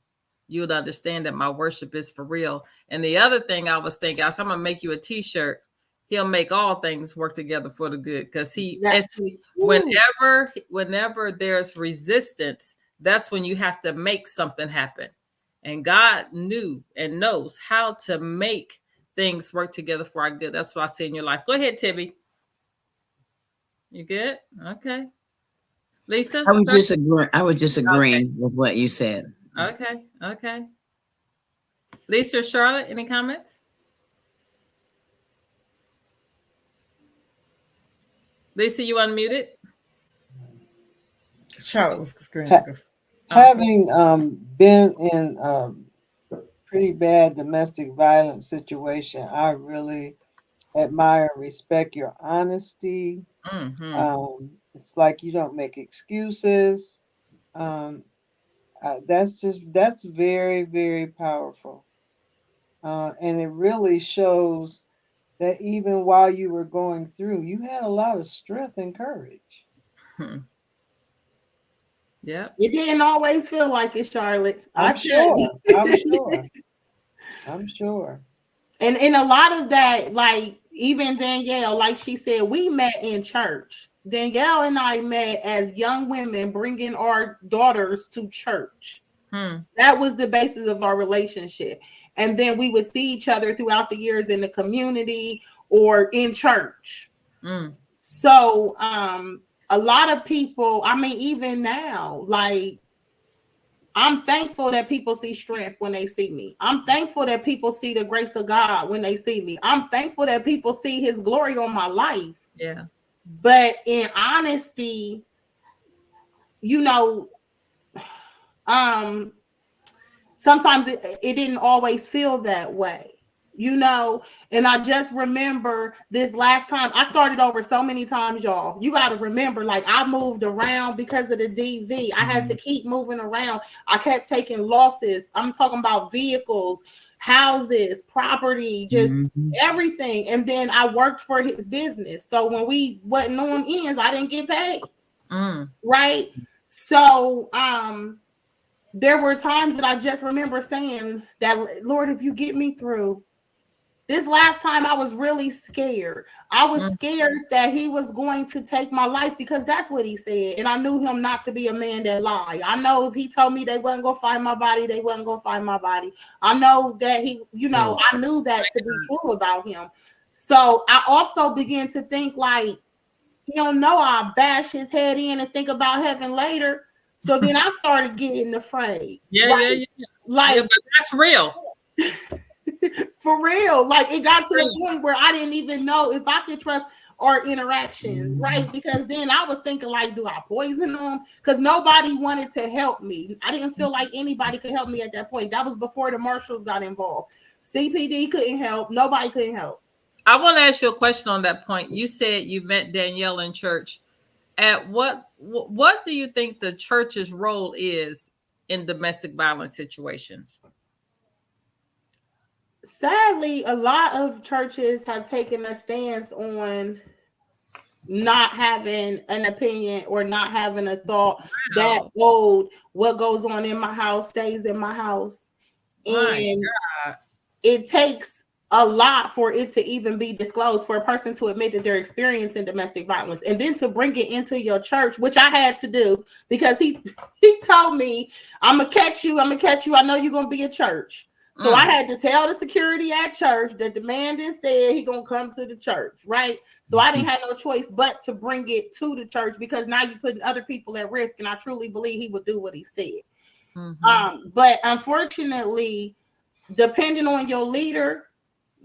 you would understand that my worship is for real. And the other thing I was thinking, I said, I'm gonna make you a t-shirt. He'll make all things work together for the good, because whenever there's resistance, that's when you have to make something happen. And God knew and knows how to make things work together for our good. That's what I see in your life. Go ahead, Tibby. You good? Okay. Lisa? I was just agreeing with what you said. Okay. Lisa or Charlotte, any comments? Lisa, you unmuted? Charlotte was screaming. Having been in a pretty bad domestic violence situation, I really admire and respect your honesty. It's like you don't make excuses. That's very, very powerful. And it really shows that even while you were going through, you had a lot of strength and courage. Yeah. It didn't always feel like it, Charlotte. I'm sure. And a lot of that, like even Danielle, like she said, we met in church. Danielle and I met as young women bringing our daughters to church. That was the basis of our relationship. And then we would see each other throughout the years in the community or in church. So a lot of people, I mean, even now, like, I'm thankful that people see strength when they see me. I'm thankful that people see the grace of God when they see me. I'm thankful that people see his glory on my life. Yeah. But in honesty, you know, sometimes it didn't always feel that way, you know. And I just remember this last time I started over so many times, y'all. You got to remember, like, I moved around because of the DV. I had to keep moving around. I kept taking losses. I'm talking about vehicles, houses, property, just everything. And then I worked for his business. So when we wasn't on ends, I didn't get paid. Right. So there were times that I just remember saying that, Lord, if you get me through this last time, I was really scared. I was scared that he was going to take my life, because that's what he said. And I knew him not to be a man that lied. I know if he told me they wasn't going to find my body, they wasn't going to find my body. I know that he, you know, I knew that to be true about him. So I also began to think, like, he don't know I'll bash his head in and think about heaven later. So then I started getting afraid. Like, but that's real. For real. Like, it got to the point where I didn't even know if I could trust our interactions, right? Because then I was thinking, like, do I poison them? Because nobody wanted to help me. I didn't feel like anybody could help me at that point. That was before the marshals got involved. CPD couldn't help. Nobody couldn't help. I want to ask you a question on that point. You said you met Danielle in church. At what do you think the church's role is in domestic violence situations? Sadly, a lot of churches have taken a stance on not having an opinion or not having a thought that old, what goes on in my house stays in my house. And it takes a lot for it to even be disclosed, for a person to admit that they're experiencing domestic violence, and then to bring it into your church, which I had to do, because he told me, I'm gonna catch you. I know you're gonna be at church. So I had to tell the security at church that the man didn't say he gonna come to the church, right? So I didn't have no choice but to bring it to the church, because now you're putting other people at risk, and I truly believe he would do what he said. But unfortunately, depending on your leader,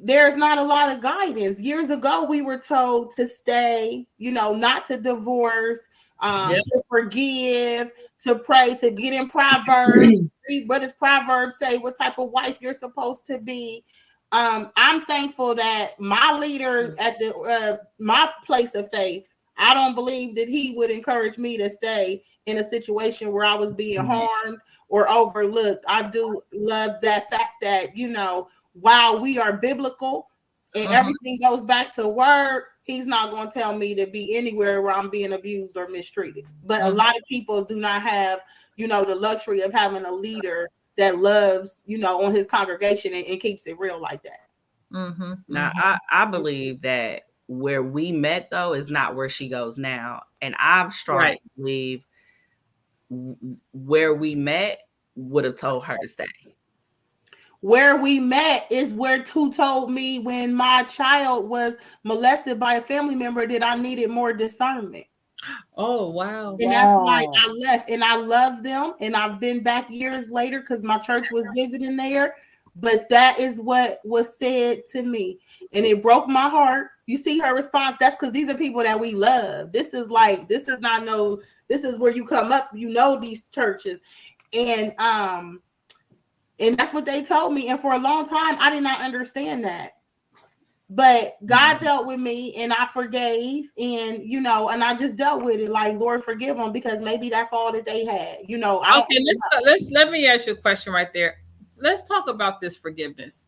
there's not a lot of guidance. Years ago, we were told to stay, you know, not to divorce, to forgive, to pray, to get in Proverbs. Read what does Proverbs say? What type of wife you're supposed to be? I'm thankful that my leader at the my place of faith, I don't believe that he would encourage me to stay in a situation where I was being harmed or overlooked. I do love that fact that, you know, while we are biblical and everything goes back to word, he's not going to tell me to be anywhere where I'm being abused or mistreated. But a lot of people do not have, you know, the luxury of having a leader that loves, you know, on his congregation and keeps it real like that. Now, I believe that where we met, though, is not where she goes now. And I strongly believe where we met would have told her to stay. Where we met is who told me when my child was molested by a family member that I needed more discernment. Oh, wow. And that's why I left. And I love them. And I've been back years later because my church was visiting there. But that is what was said to me. And it broke my heart. You see her response. That's because these are people that we love. This is where you come up, you know, these churches. And that's what they told me. And for a long time, I did not understand that. But God dealt with me and I forgave, and, you know, and I just dealt with it like, Lord, forgive them, because maybe that's all that they had, you know. Let me ask you a question right there. Let's talk about this forgiveness.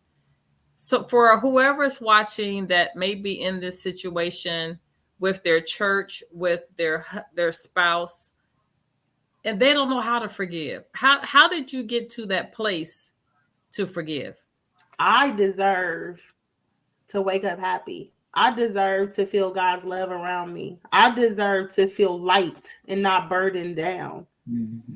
So for whoever's watching that may be in this situation with their church, with their spouse, and they don't know how to forgive. How did you get to that place to forgive? I deserve to wake up happy. I deserve to feel God's love around me. I deserve to feel light and not burdened down.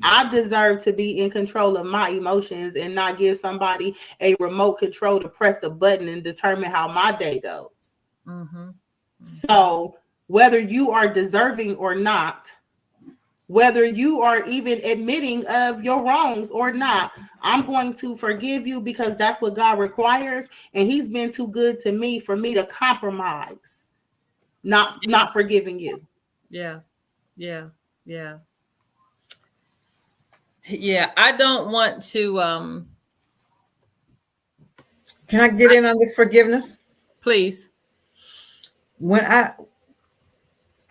I deserve to be in control of my emotions and not give somebody a remote control to press a button and determine how my day goes. So whether you are deserving or not, whether you are even admitting of your wrongs or not, I'm going to forgive you, because that's what God requires. And he's been too good to me for me to compromise, not forgiving you. Yeah. I don't want to Can I get in on this forgiveness? Please. When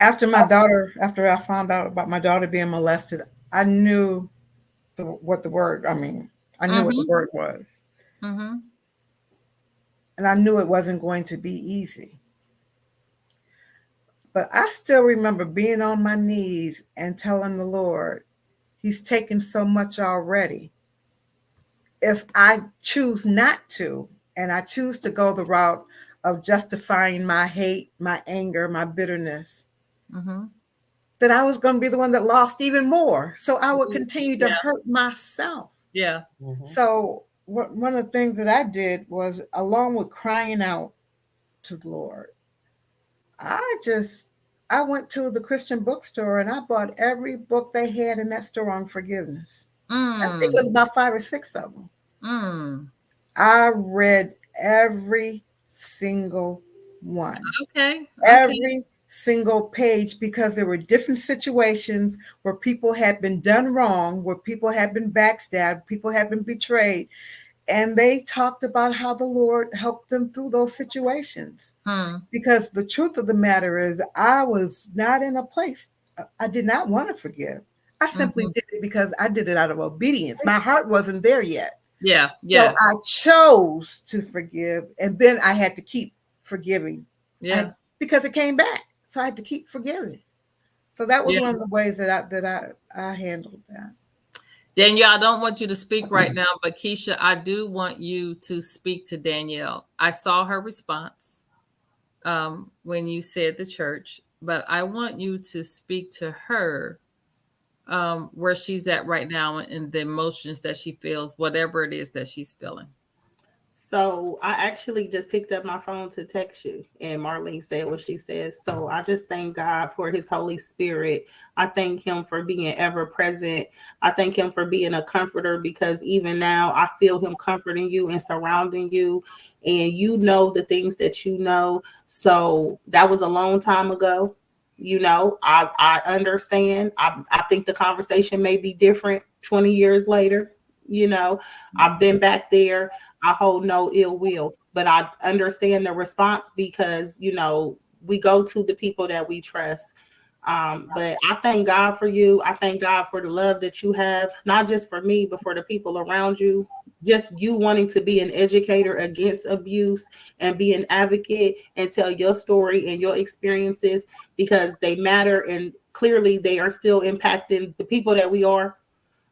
after I found out about my daughter being molested, I knew what the word was. Mm-hmm. And I knew it wasn't going to be easy. But I still remember being on my knees and telling the Lord, He's taken so much already. If I choose not to, and I choose to go the route of justifying my hate, my anger, my bitterness, then I was going to be the one that lost even more. So I would continue to hurt myself. Yeah. So one of the things that I did was, along with crying out to the Lord, I went to the Christian bookstore and I bought every book they had in that store on forgiveness. I think it was about 5 or 6 of them. I read every single one. Okay. Every single page, because there were different situations where people had been done wrong, where people had been backstabbed, people had been betrayed. And they talked about how the Lord helped them through those situations. Because the truth of the matter is, I was not in a place, I did not want to forgive. I simply did it because I did it out of obedience. My heart wasn't there yet. Yeah. So I chose to forgive, and then I had to keep forgiving. Because it came back. So I had to keep forgiving. So that was one of the ways that I handled that. Danielle, I don't want you to speak right now, but Keisha, I do want you to speak to Danielle. I saw her response when you said the church, but I want you to speak to her where she's at right now and the emotions that she feels, whatever it is that she's feeling. So I actually just picked up my phone to text you, and Marlene said what she says. So I just thank God for His Holy Spirit. I thank Him for being ever present. I thank Him for being a comforter, because even now I feel Him comforting you and surrounding you, and you know the things that you know. So that was a long time ago. You know, I understand. I think the conversation may be different 20 years later. You know, I've been back there. I hold no ill will, but I understand the response, because, you know, we go to the people that we trust. But I thank God for you. I thank God for the love that you have, not just for me, but for the people around you. Just you wanting to be an educator against abuse and be an advocate and tell your story and your experiences, because they matter, and clearly they are still impacting the people that we are.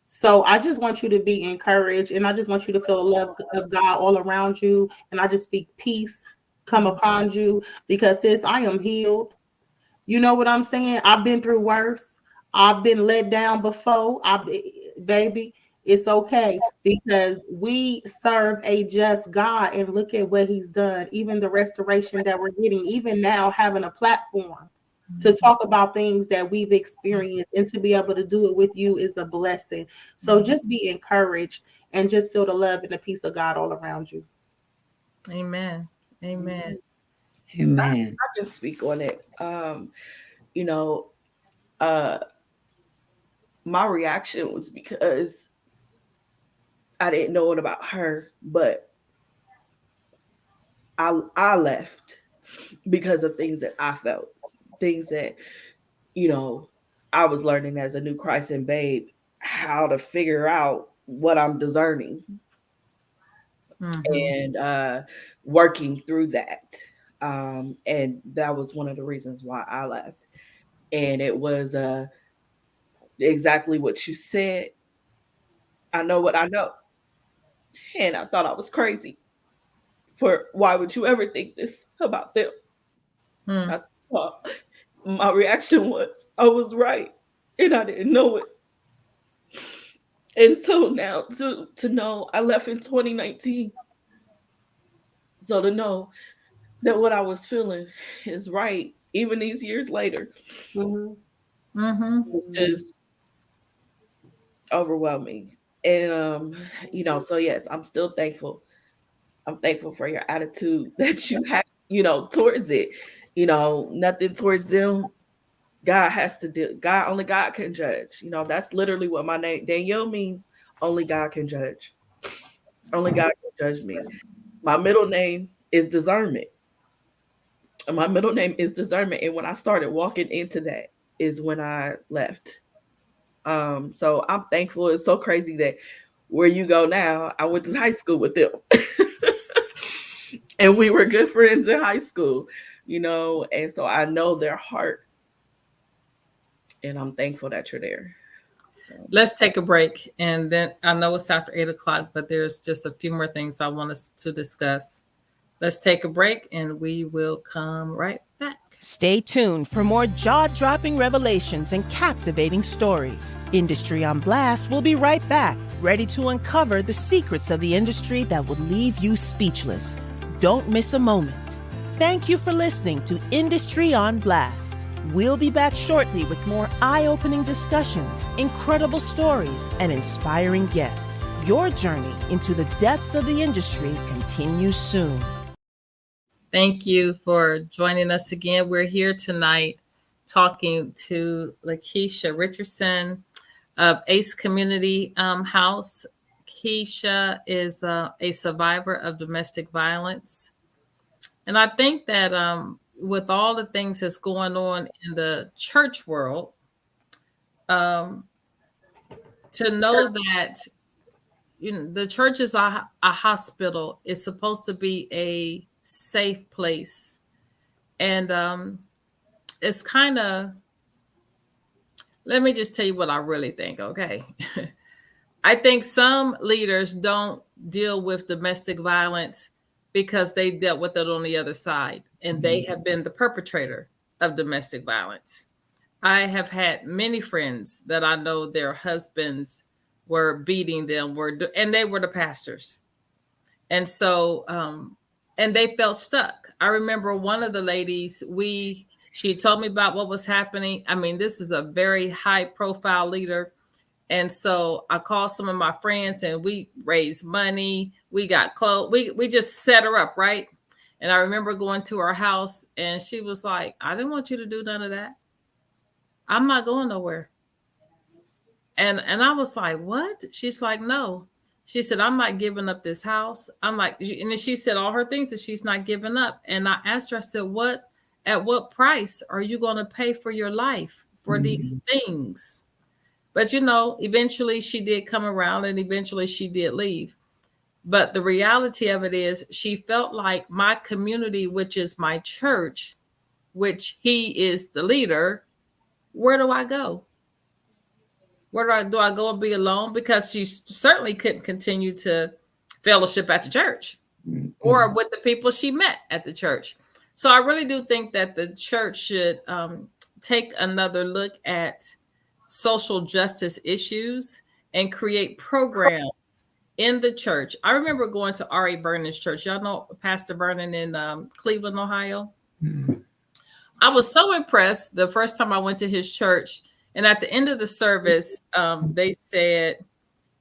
So I just want you to be encouraged, and I just want you to feel the love of God all around you. And I just speak peace come upon you, because sis, I am healed. You know what I'm saying? I've been through worse. I've been let down before. Baby, it's okay, because we serve a just God, and look at what He's done. Even the restoration that we're getting, even now having a platform to talk about things that we've experienced, and to be able to do it with you is a blessing. So just be encouraged and just feel the love and the peace of God all around you. Amen. Amen. Amen. I just speak on it. You know, my reaction was because I didn't know it about her, but I left because of things that I felt, things that, you know, I was learning as a new Christ and babe, how to figure out what I'm discerning and working through that. And that was one of the reasons why I left. And it was exactly what you said. I know what I know. And I thought I was crazy for why would you ever think this about them? I thought my reaction was I was right and I didn't know it. And so now to know I left in 2019. So to know that what I was feeling is right, even these years later, just overwhelming. And you know, so yes, I'm still thankful. I'm thankful for your attitude that you have, you know, towards it. You know, nothing towards them. God has to do. God, only God can judge. You know, that's literally what my name Danielle means. Only God can judge. Only God can judge me. My middle name is discernment. My middle name is discernment. And when I started walking into that is when I left. So I'm thankful. It's so crazy that where you go now, I went to high school with them. And we were good friends in high school, you know, and so I know their heart. And I'm thankful that you're there. Let's take a break. And then I know it's after 8:00, but there's just a few more things I want us to discuss. Let's take a break and we will come right back. Stay tuned for more jaw-dropping revelations and captivating stories. Industry on Blast will be right back, ready to uncover the secrets of the industry that will leave you speechless. Don't miss a moment. Thank you for listening to Industry on Blast. We'll be back shortly with more eye-opening discussions, incredible stories, and inspiring guests. Your journey into the depths of the industry continues soon. Thank you for joining us again. We're here tonight talking to Lakeisha Richardson of ACE Community House. Keisha is a survivor of domestic violence. And I think that with all the things that's going on in the church world, to know that the church is a hospital. It's supposed to be a safe place. And it's kind of, let me just tell you what I really think, okay? I think some leaders don't deal with domestic violence because they dealt with it on the other side, and they have been the perpetrator of domestic violence. I have had many friends that I know their husbands were beating them, and they were the pastors. And so, and they felt stuck. I remember one of the ladies, she told me about what was happening. I mean, this is a very high profile leader. And so I called some of my friends and we raised money. We got clothes. We just set her up, right? And I remember going to her house and she was like, I didn't want you to do none of that. I'm not going nowhere. And I was like, what? She's like, no. She said, I'm not giving up this house. I'm like, and then she said all her things that she's not giving up. And I asked her, I said, at what price are you going to pay for your life for these things? But, eventually she did come around and eventually she did leave. But the reality of it is she felt like my community, which is my church, which he is the leader, where do I go? Where do I go and be alone? Because she certainly couldn't continue to fellowship at the church or with the people she met at the church. So I really do think that the church should take another look at social justice issues and create programs in the church. I remember going to R.A. Vernon's church. Y'all know Pastor Vernon in Cleveland, Ohio. I was so impressed the first time I went to his church. And at the end of the service, they said,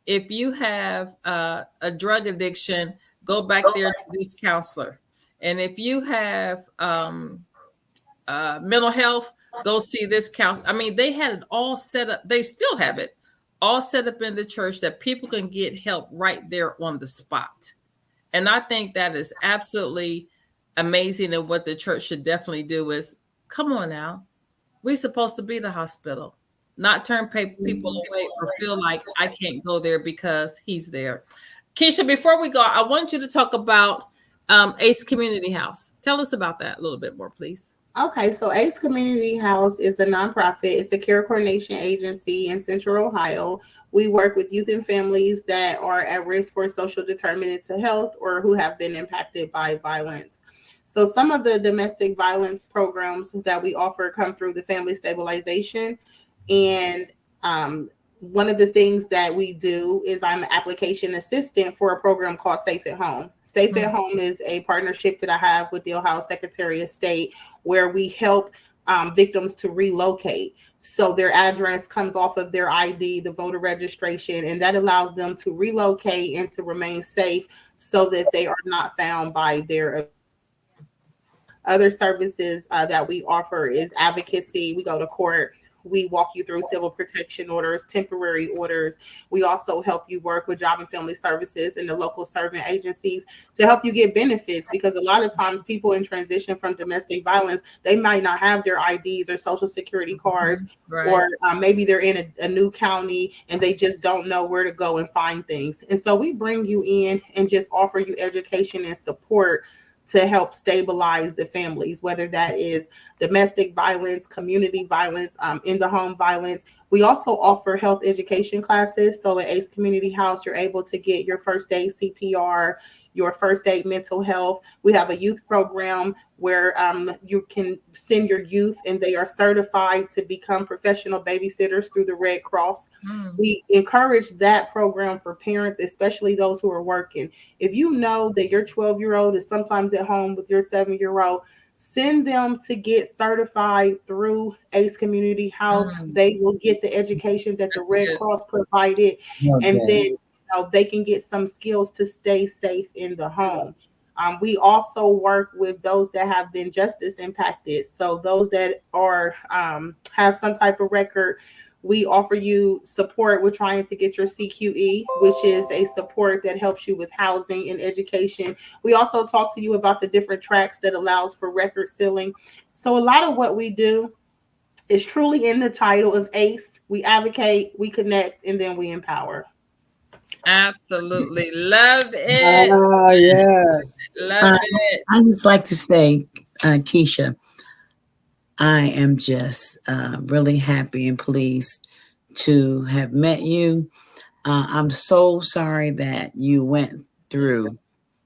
if you have a drug addiction, go back there to this counselor. And if you have mental health, go see this counselor. I mean, they had it all set up. They still have it all set up in the church that people can get help right there on the spot. And I think that is absolutely amazing. And what the church should definitely do is, come on now, we're supposed to be the hospital, not turn people away or feel like I can't go there because he's there. Keisha, before we go, I want you to talk about ACE Community House. Tell us about that a little bit more, please. Okay, so ACE Community House is a nonprofit. It's a care coordination agency in Central Ohio. We work with youth and families that are at risk for social determinants of health or who have been impacted by violence. So some of the domestic violence programs that we offer come through the family stabilization. And one of the things that we do is I'm an application assistant for a program called Safe at Home. Safe at Home is a partnership that I have with the Ohio Secretary of State where we help victims to relocate. So their address comes off of their ID, the voter registration, and that allows them to relocate and to remain safe so that they are not found by their other services that we offer is advocacy. We go to court We walk you through civil protection orders, temporary orders. We also help you work with Job and Family Services and the local servant agencies to help you get benefits, because a lot of times people in transition from domestic violence, they might not have their IDs or social security cards, Right. or maybe they're in a new county and they just don't know where to go and find things. And so we bring you in and just offer you education and support to help stabilize the families, whether that is domestic violence, community violence, in the home violence. We also offer health education classes. So at ACE Community House, you're able to get your first aid CPR, your first aid mental health. We have a youth program where you can send your youth and they are certified to become professional babysitters through the Red Cross. We encourage that program for parents, especially those who are working. If you know that your 12-year-old is sometimes at home with your 7-year-old, send them to get certified through ACE Community House. They will get the education that the Red Cross provided, and then they can get some skills to stay safe in the home. We also work with those that have been justice impacted. So those that are have some type of record, we offer you support. We're trying to get your CQE, which is a support that helps you with housing and education. We also talk to you about the different tracks that allows for record sealing. So a lot of what we do is truly in the title of ACE. We advocate, we connect, and then we empower. Absolutely. Love it. Ah, yes. Love it. I just like to say, Keisha, I am just really happy and pleased to have met you. I'm so sorry that you went through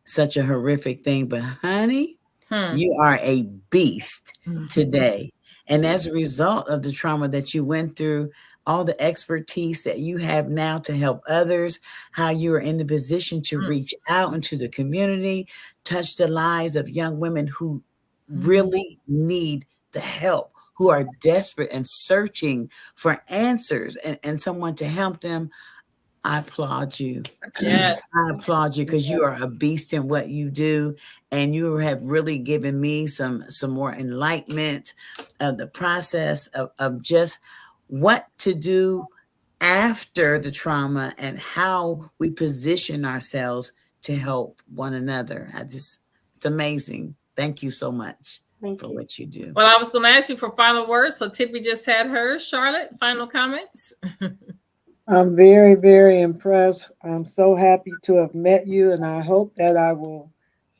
such a horrific thing, but honey, you are a beast today. And as a result of the trauma that you went through, all the expertise that you have now to help others, how you are in the position to reach out into the community, touch the lives of young women who really need the help, who are desperate and searching for answers and someone to help them. I applaud you. Yes. I applaud you because you are a beast in what you do, and you have really given me some more enlightenment of the process of just what to do after the trauma and how we position ourselves to help one another. It's amazing. Thank you so much for what you do. Well, I was going to ask you for final words. So Tippy just had hers. Charlotte, final comments? I'm very, very impressed. I'm so happy to have met you, and I hope that I will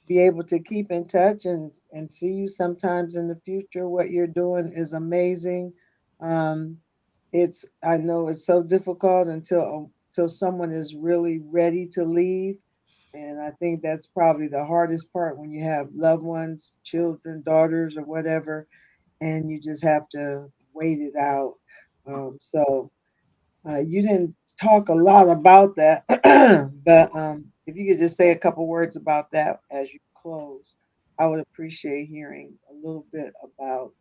be able to keep in touch and see you sometimes in the future. What you're doing is amazing. I know it's so difficult until someone is really ready to leave. And I think that's probably the hardest part when you have loved ones, children, daughters, or whatever, and you just have to wait it out. You didn't talk a lot about that, but if you could just say a couple words about that as you close, I would appreciate hearing a little bit about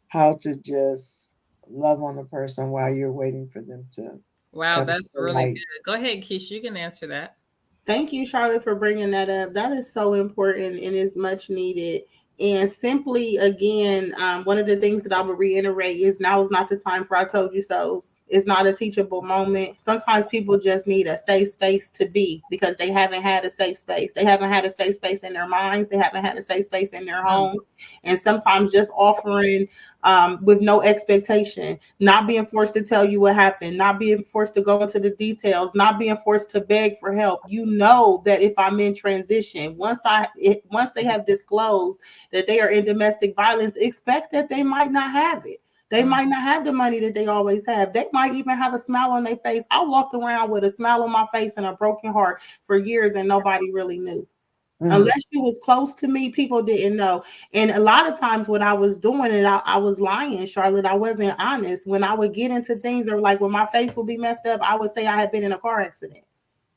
how to just love on a person while you're waiting for them to. Wow, that's really good. Go ahead, Keisha. You can answer that. Thank you, Charlotte, for bringing that up. That is so important and is much needed. And simply, again, one of the things that I would reiterate is now is not the time for I told you so's. It's not a teachable moment. Sometimes people just need a safe space to be because they haven't had a safe space. They haven't had a safe space in their minds. They haven't had a safe space in their homes. And sometimes just offering with no expectation, not being forced to tell you what happened, not being forced to go into the details, not being forced to beg for help. You know that if I'm in transition, once they have disclosed that they are in domestic violence, expect that they might not have it. They might not have the money that they always have. They might even have a smile on their face. I walked around with a smile on my face and a broken heart for years and nobody really knew. Unless you was close to me, people didn't know. And a lot of times what I was doing, and I was lying, Charlotte, I wasn't honest. When I would get into things, or like when my face would be messed up, I would say I had been in a car accident.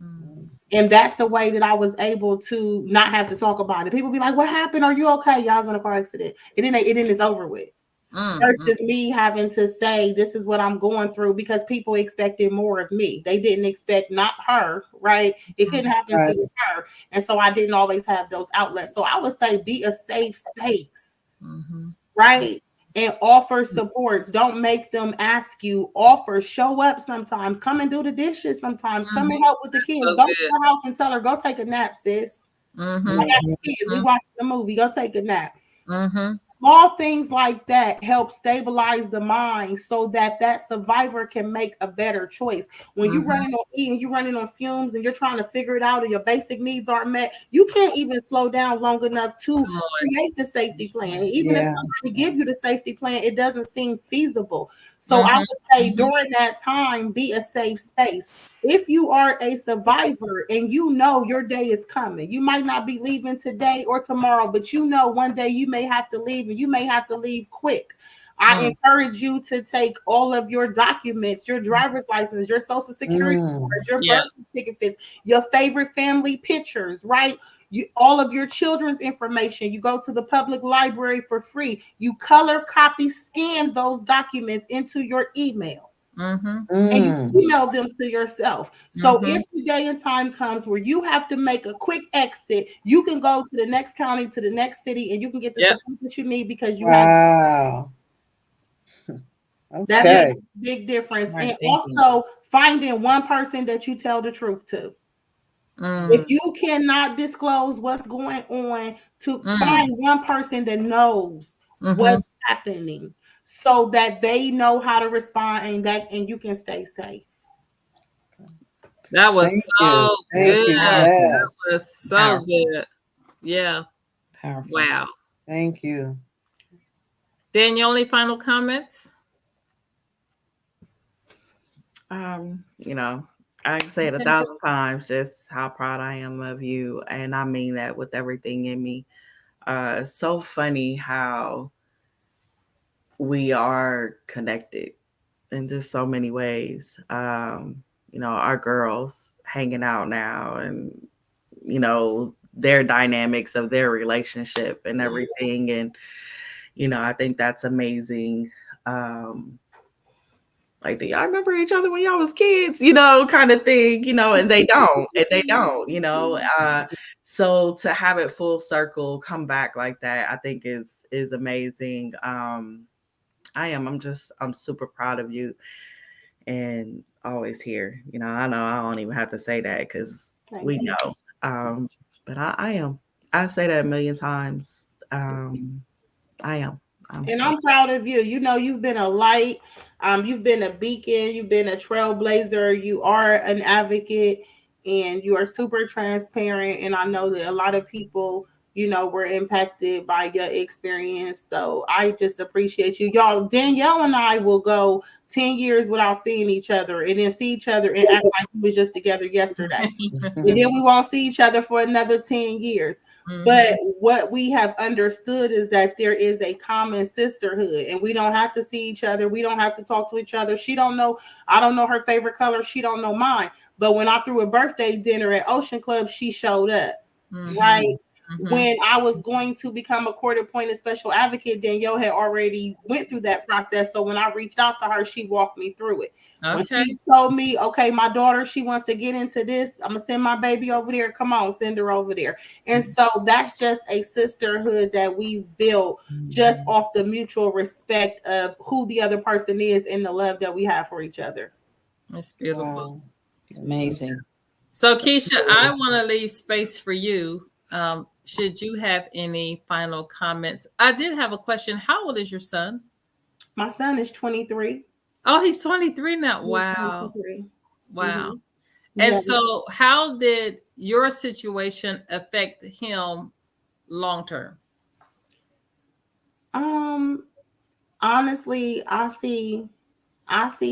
And that's the way that I was able to not have to talk about it. People be like, what happened? Are you okay? Y'all was in a car accident. It is over with. Versus me having to say, this is what I'm going through, because people expected more of me. They didn't expect, not her, right? It couldn't happen to her. And so I didn't always have those outlets. So I would say be a safe space, right? and offer supports. Don't make them ask you. Offer, show up sometimes. Come and do the dishes sometimes. Come and help with the kids. So Go good. to the house and tell her, go take a nap, sis. Mm-hmm. I got the kids. We watching the movie. Go take a nap. Mm-hmm. Small things like that help stabilize the mind so that that survivor can make a better choice. When you're running on E and you're running on fumes and you're trying to figure it out and your basic needs aren't met, you can't even slow down long enough to create the safety plan. Even if somebody give you the safety plan, it doesn't seem feasible. So I would say during that time, be a safe space. If you are a survivor and you know your day is coming, you might not be leaving today or tomorrow, but you know one day you may have to leave and you may have to leave quick. I encourage you to take all of your documents, your driver's license, your social security cards, your birth certificates, your favorite family pictures, right? All of your children's information. You go to the public library for free. You color copy, scan those documents into your email. And you email them to yourself. So if the day and time comes where you have to make a quick exit, you can go to the next county, to the next city, and you can get the support that you need because you have. That makes a big difference. And also finding one person that you tell the truth to. If you cannot disclose what's going on, to find one person that knows what's happening so that they know how to respond and you can stay safe. That was so good. That was so Powerful. good. Yeah. Powerful. Wow. Thank you. Danielle, any final comments? You know, I can say it 1,000 times, just how proud I am of you. And I mean that with everything in me. So funny how we are connected in just so many ways. You know, our girls hanging out now and, you know, their dynamics of their relationship and everything. And, you know, I think that's amazing. Like, do y'all remember each other when y'all was kids, you know, kind of thing, you know, and they don't, you know. So to have it full circle, come back like that, I think is amazing. I'm super proud of you and always here. You know I don't even have to say that because we know. But I am. I say that a million times. I am. I'm proud of you. You know, you've been a light. You've been a beacon. You've been a trailblazer. You are an advocate, and you are super transparent. And I know that a lot of people, you know, were impacted by your experience. So I just appreciate you. Y'all, Danielle and I will go 10 years without seeing each other and then see each other and act like we was just together yesterday. And then we won't see each other for another 10 years. But what we have understood is that there is a common sisterhood and we don't have to see each other. We don't have to talk to each other. She don't know. I don't know her favorite color. She don't know mine. But when I threw a birthday dinner at Ocean Club, she showed up. Right. When I was going to become a court-appointed special advocate, Danielle had already went through that process. So when I reached out to her, she walked me through it. When she told me, okay, my daughter, she wants to get into this, I'm going to send my baby over there. Come on, send her over there. And so that's just a sisterhood that we've built just off the mutual respect of who the other person is and the love that we have for each other. That's beautiful. Wow. Amazing. So, Keisha, I want to leave space for you. Should you have any final comments? I did have a question. How old is your son? My son is 23. Oh, he's 23 now. Wow. 23. Wow. And so how did your situation affect him long term? Honestly, I see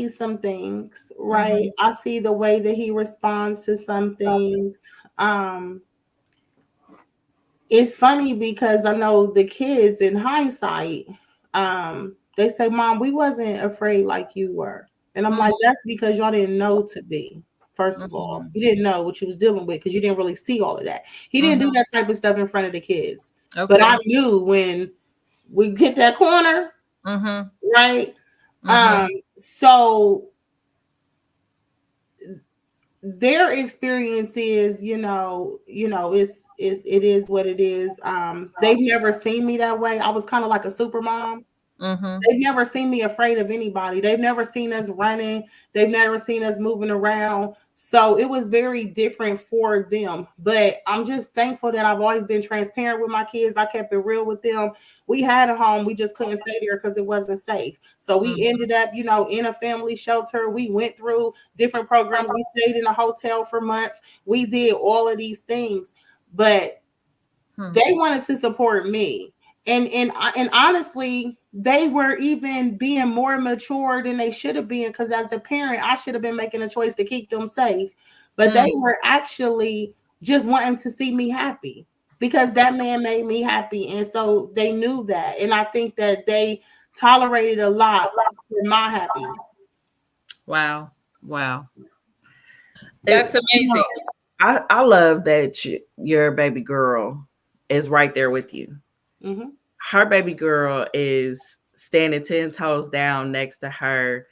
some things, right? I see the way that he responds to some things. It's funny because I know the kids in hindsight, they say, Mom, we wasn't afraid like you were. And I'm like, that's because y'all didn't know to be. First of all, you didn't know what you was dealing with because you didn't really see all of that. He didn't do that type of stuff in front of the kids. Okay. But I knew when we hit that corner, right? So their experience is, it is what it is. They've never seen me that way. I was kind of like a super mom. They've never seen me afraid of anybody. They've never seen us running. They've never seen us moving around. So it was very different for them. But I'm just thankful that I've always been transparent with my kids. I kept it real with them. We had a home. We just couldn't stay there because it wasn't safe. So we ended up, in a family shelter. We went through different programs. We stayed in a hotel for months. We did all of these things. But they wanted to support me. And honestly, they were even being more mature than they should have been, because as the parent, I should have been making a choice to keep them safe. But they were actually just wanting to see me happy, because that man made me happy. And so they knew that. And I think that they tolerated a lot for my happiness. Wow. That's amazing. I love that your baby girl is right there with you. Her baby girl is standing 10 toes down next to her,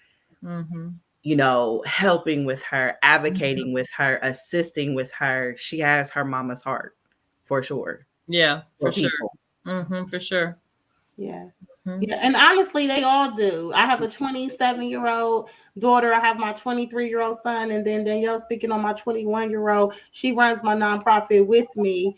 helping with her, advocating with her, assisting with her. She has her mama's heart, for sure. Yeah, for sure. For sure. Yes. Yeah, and honestly, they all do. I have a 27-year-old daughter. I have my 23-year-old son, and then Danielle, speaking on my 21-year-old, she runs my nonprofit with me.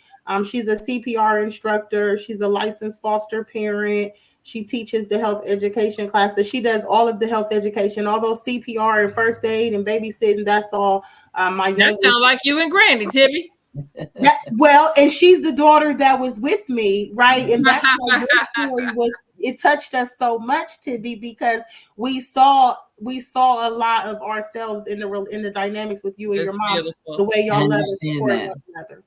She's a CPR instructor. She's a licensed foster parent. She teaches the health education classes. She does all of the health education, all those CPR and first aid and babysitting. That's all. That sounds like you and Granny, Tibby. And she's the daughter that was with me, right? And that's why your story it touched us so much, Tibby, because we saw a lot of ourselves in the dynamics with you and your mom, beautiful. The way y'all love and support one another.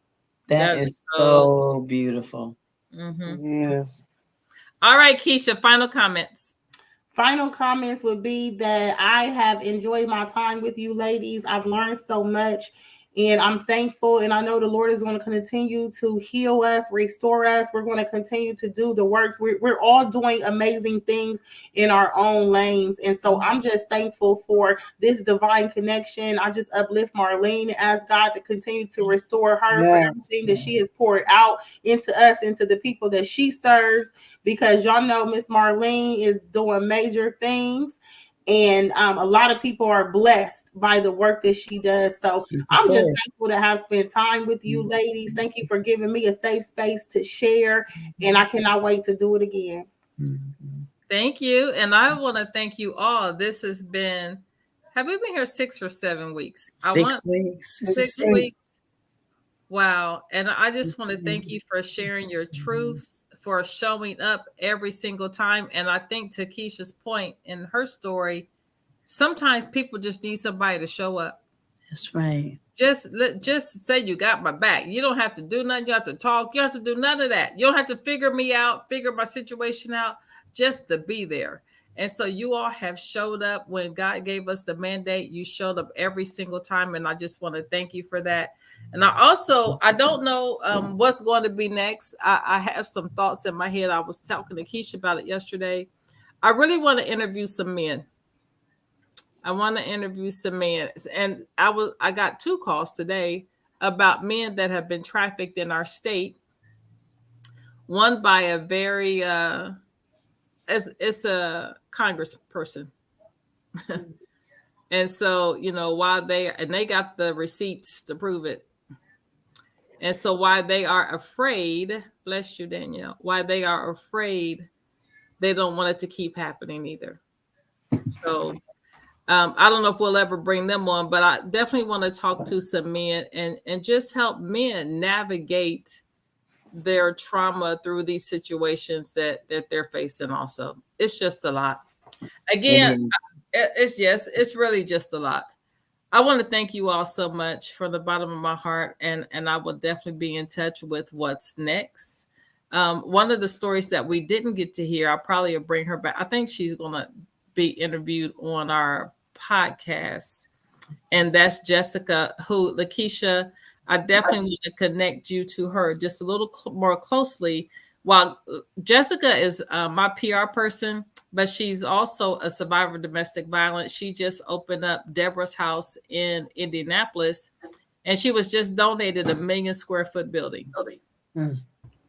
That is so beautiful. Yes. All right, Keisha, final comments. Final comments would be that I have enjoyed my time with you ladies. I've learned so much, and I'm thankful. And I know the Lord is going to continue to heal us, restore us. We're going to continue to do the works. We're all doing amazing things in our own lanes. And so I'm just thankful for this divine connection. I just uplift Marlene, ask God to continue to restore her for everything that she has poured out into us, into the people that she serves, because y'all know Miss Marlene is doing major things. And a lot of people are blessed by the work that she does. So I'm just thankful to have spent time with you ladies. Thank you for giving me a safe space to share. And I cannot wait to do it again. Thank you. And I want to thank you all. This has been, have we been here 6 or 7 weeks? 6 weeks. 6 weeks. Wow. And I just want to thank you for sharing your truths, for showing up every single time. And I think, to Keisha's point in her story, sometimes people just need somebody to show up. That's right. Just say you got my back. You don't have to do nothing. You have to talk. You don't have to do none of that. You don't have to figure me out, figure my situation out, just to be there. And so you all have showed up when God gave us the mandate. You showed up every single time. And I just want to thank you for that. And I don't know what's going to be next. I have some thoughts in my head. I was talking to Keisha about it yesterday. I really want to interview some men. And I got 2 calls today about men that have been trafficked in our state. One by a very, it's a congressperson. And so, while they got the receipts to prove it. And so why they are afraid, bless you, Danielle, why they are afraid, they don't want it to keep happening either. So I don't know if we'll ever bring them on, but I definitely want to talk to some men and just help men navigate their trauma through these situations that they're facing also. It's just a lot. Again, it's really just a lot. I want to thank you all so much from the bottom of my heart, and I will definitely be in touch with what's next. One of the stories that we didn't get to hear, I'll probably bring her back. I think she's going to be interviewed on our podcast, and that's Jessica, who, Lakeisha, I definitely want to connect you to her just a little more closely. While Jessica is my PR person, but she's also a survivor of domestic violence. She just opened up Deborah's House in Indianapolis, and she was just donated a 1 million square foot building.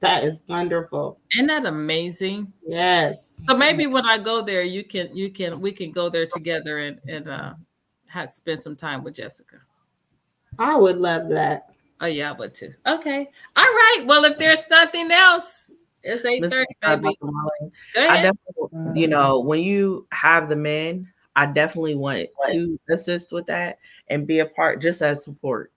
That is wonderful. Isn't that amazing? Yes. So maybe when I go there, we can go there together and spend some time with Jessica. I would love that. Oh yeah, I would too. Okay. All right. Well, if there's nothing else, it's 8:30, baby. Go I ahead. definitely, you know, when you have the men, I definitely want to assist with that and be a part just as support.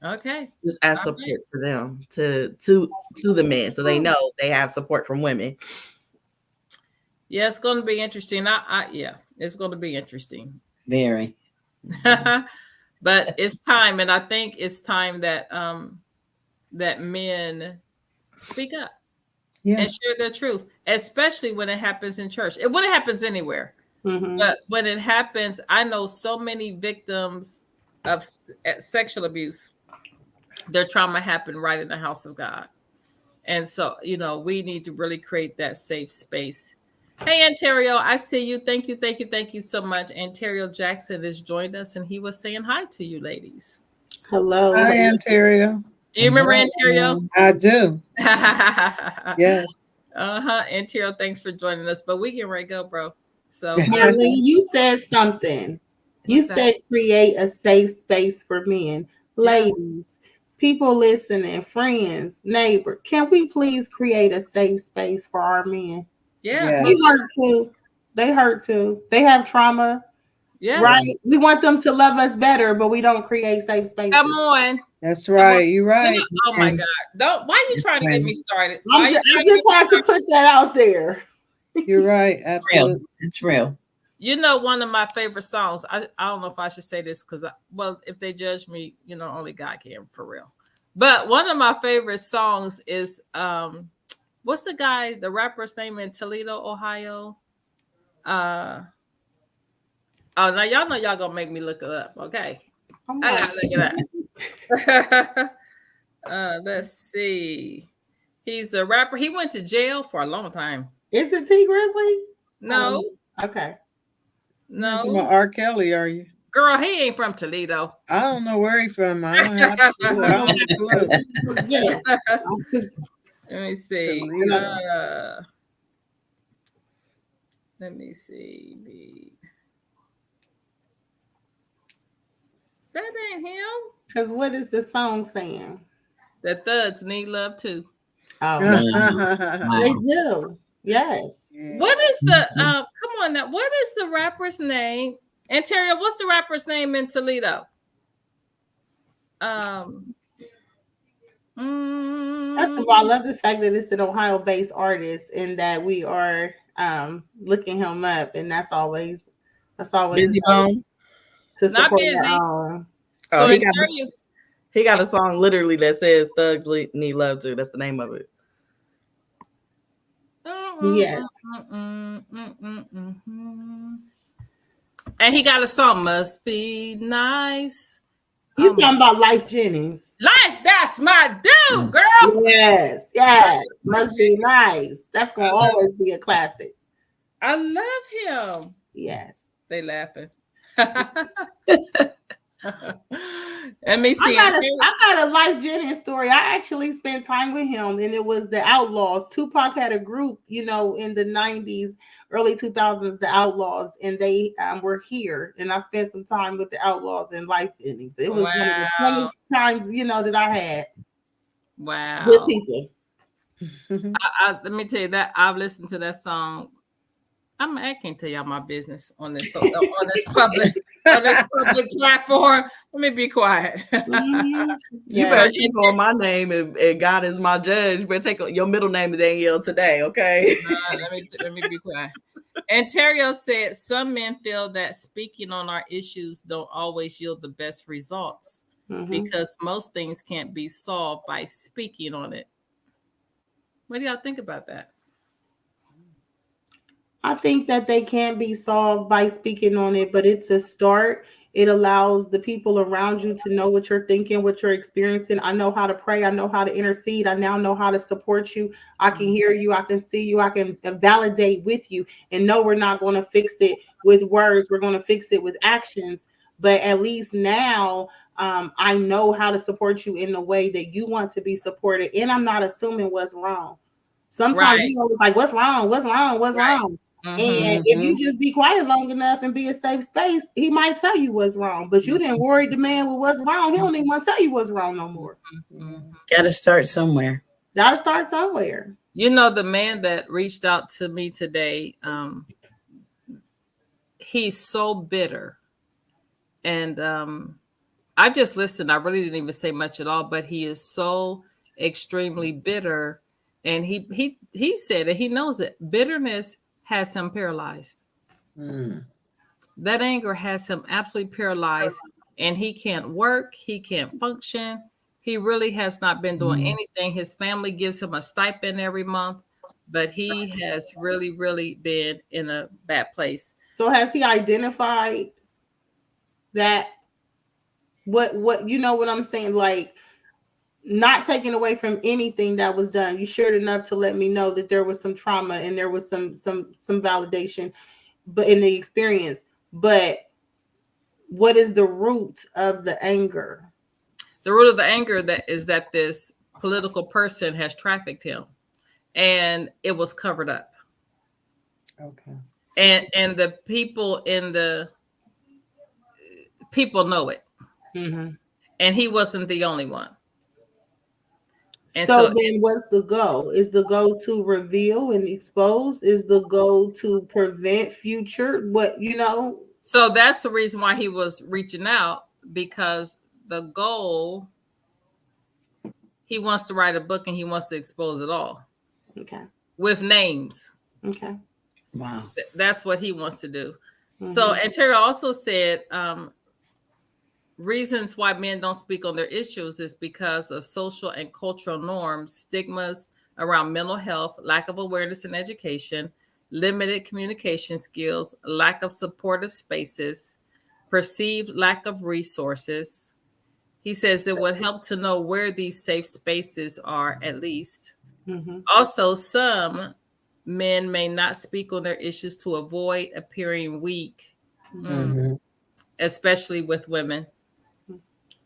Okay. Just as support for them to the men, so they know they have support from women. Yeah, it's going to be interesting. Yeah, it's going to be interesting. Very. But it's time, and I think it's time that that men speak up and share their truth, especially when it happens in church. When it happens anywhere. Mm-hmm. But when it happens, I know so many victims of sexual abuse. Their trauma happened right in the house of God. And so, you know, we need to really create that safe space. Hey, Ontario, I see you. Thank you so much. Ontario Jackson has joined us, and he was saying hi to you, ladies. Hello. Hi, Ontario. Do you remember Ontario? I do. Yes. Ontario, thanks for joining us. But we can ready to go, bro. So, Marlene, you said something. You said create a safe space for men. Ladies, people listening, friends, neighbors, can we please create a safe space for our men? Yeah. They hurt too. They hurt too. They have trauma. Yes. Right. We want them to love us better, but we don't create safe spaces. Come on. That's right. You're right. You know, oh my God. Why are you trying to get me started? I just had to put that out there. You're right. Absolutely. It's real. You know, one of my favorite songs, I don't know if I should say this because, well, if they judge me, you know, only God can, for real. But one of my favorite songs is, what's the rapper's name in Toledo, Ohio? Oh, now y'all know y'all gonna make me look it up. Okay. I gotta look it up. Let's see. He's a rapper. He went to jail for a long time. Is it T Grizzly? No. Okay. No. You're talking about R. Kelly, are you? Girl, he ain't from Toledo. I don't know where he's from. I don't have a clue. I don't have a clue. Yeah. Let me see. Let me see. That ain't him. Because what is the song saying? The thugs need love too. Oh, they do. Yes. What is the come on now? What is the rapper's name? Ontario, what's the rapper's name in Toledo? First of all, I love the fact that it's an Ohio-based artist and that we are looking him up, and that's always Busy Bone. To Not support busy. So he got a song literally that says "Thugs Need Love Too." That's the name of it. Yes. And he got a song, Must Be Nice. You talking about Life Jennings? Life, that's my dude, girl. Yes, Must Be Nice. That's gonna always be a classic. I love him. Yes. They laughing. Let me see. I got a Life Jennings story. I actually spent time with him, and it was the Outlaws. Tupac had a group, you know, in the 90s, early 2000s, the Outlaws, and they were here. And I spent some time with the Outlaws and Life Jennings. It was one of the funnest times, you know, that I had. Wow. With people. Let me tell you that I've listened to that song. I can't tell y'all my business on this public platform. Let me be quiet. You better keep on my name, and God is my judge. You better take your middle name is Danielle today, okay? Let me be quiet. Ontario said some men feel that speaking on our issues don't always yield the best results because most things can't be solved by speaking on it. What do y'all think about that? I think that they can be solved by speaking on it, but it's a start. It allows the people around you to know what you're thinking, what you're experiencing. I know how to pray. I know how to intercede. I now know how to support you. I can hear you. I can see you. I can validate with you. And no, we're not going to fix it with words. We're going to fix it with actions. but at least now I know how to support you in the way that you want to be supported, and I'm not assuming what's wrong. Sometimes we always like, what's wrong? What's wrong? What's wrong? And if you just be quiet long enough and be a safe space, he might tell you what's wrong. But you didn't worry the man with what's wrong. He don't even want to tell you what's wrong no more. Got to start somewhere. Got to start somewhere. You know, the man that reached out to me today, he's so bitter. And I just listened. I really didn't even say much at all, but he is so extremely bitter. And he said that he knows that bitterness has him paralyzed. That anger has him absolutely paralyzed, and he can't work. He can't function. He really has not been doing anything. His family gives him a stipend every month, but he has really, really been in a bad place. So has he identified that what you know what I'm saying? Like, not taking away from anything that was done. You shared enough to let me know that there was some trauma and there was some validation, but in the experience. But what is the root of the anger? The root of the anger is that this political person has trafficked him, and it was covered up. Okay. And the people people know it. And he wasn't the only one. And so then what's the goal? Is the goal to reveal and expose? Is the goal to prevent future? What, you know? So that's the reason why he was reaching out, because the goal, he wants to write a book and he wants to expose it all. Okay. With names. Okay. Wow. That's what he wants to do. So, and Terry also said, reasons why men don't speak on their issues is because of social and cultural norms, stigmas around mental health, lack of awareness and education, limited communication skills, lack of supportive spaces, perceived lack of resources. He says it would help to know where these safe spaces are, at least. Also, some men may not speak on their issues to avoid appearing weak, especially with women.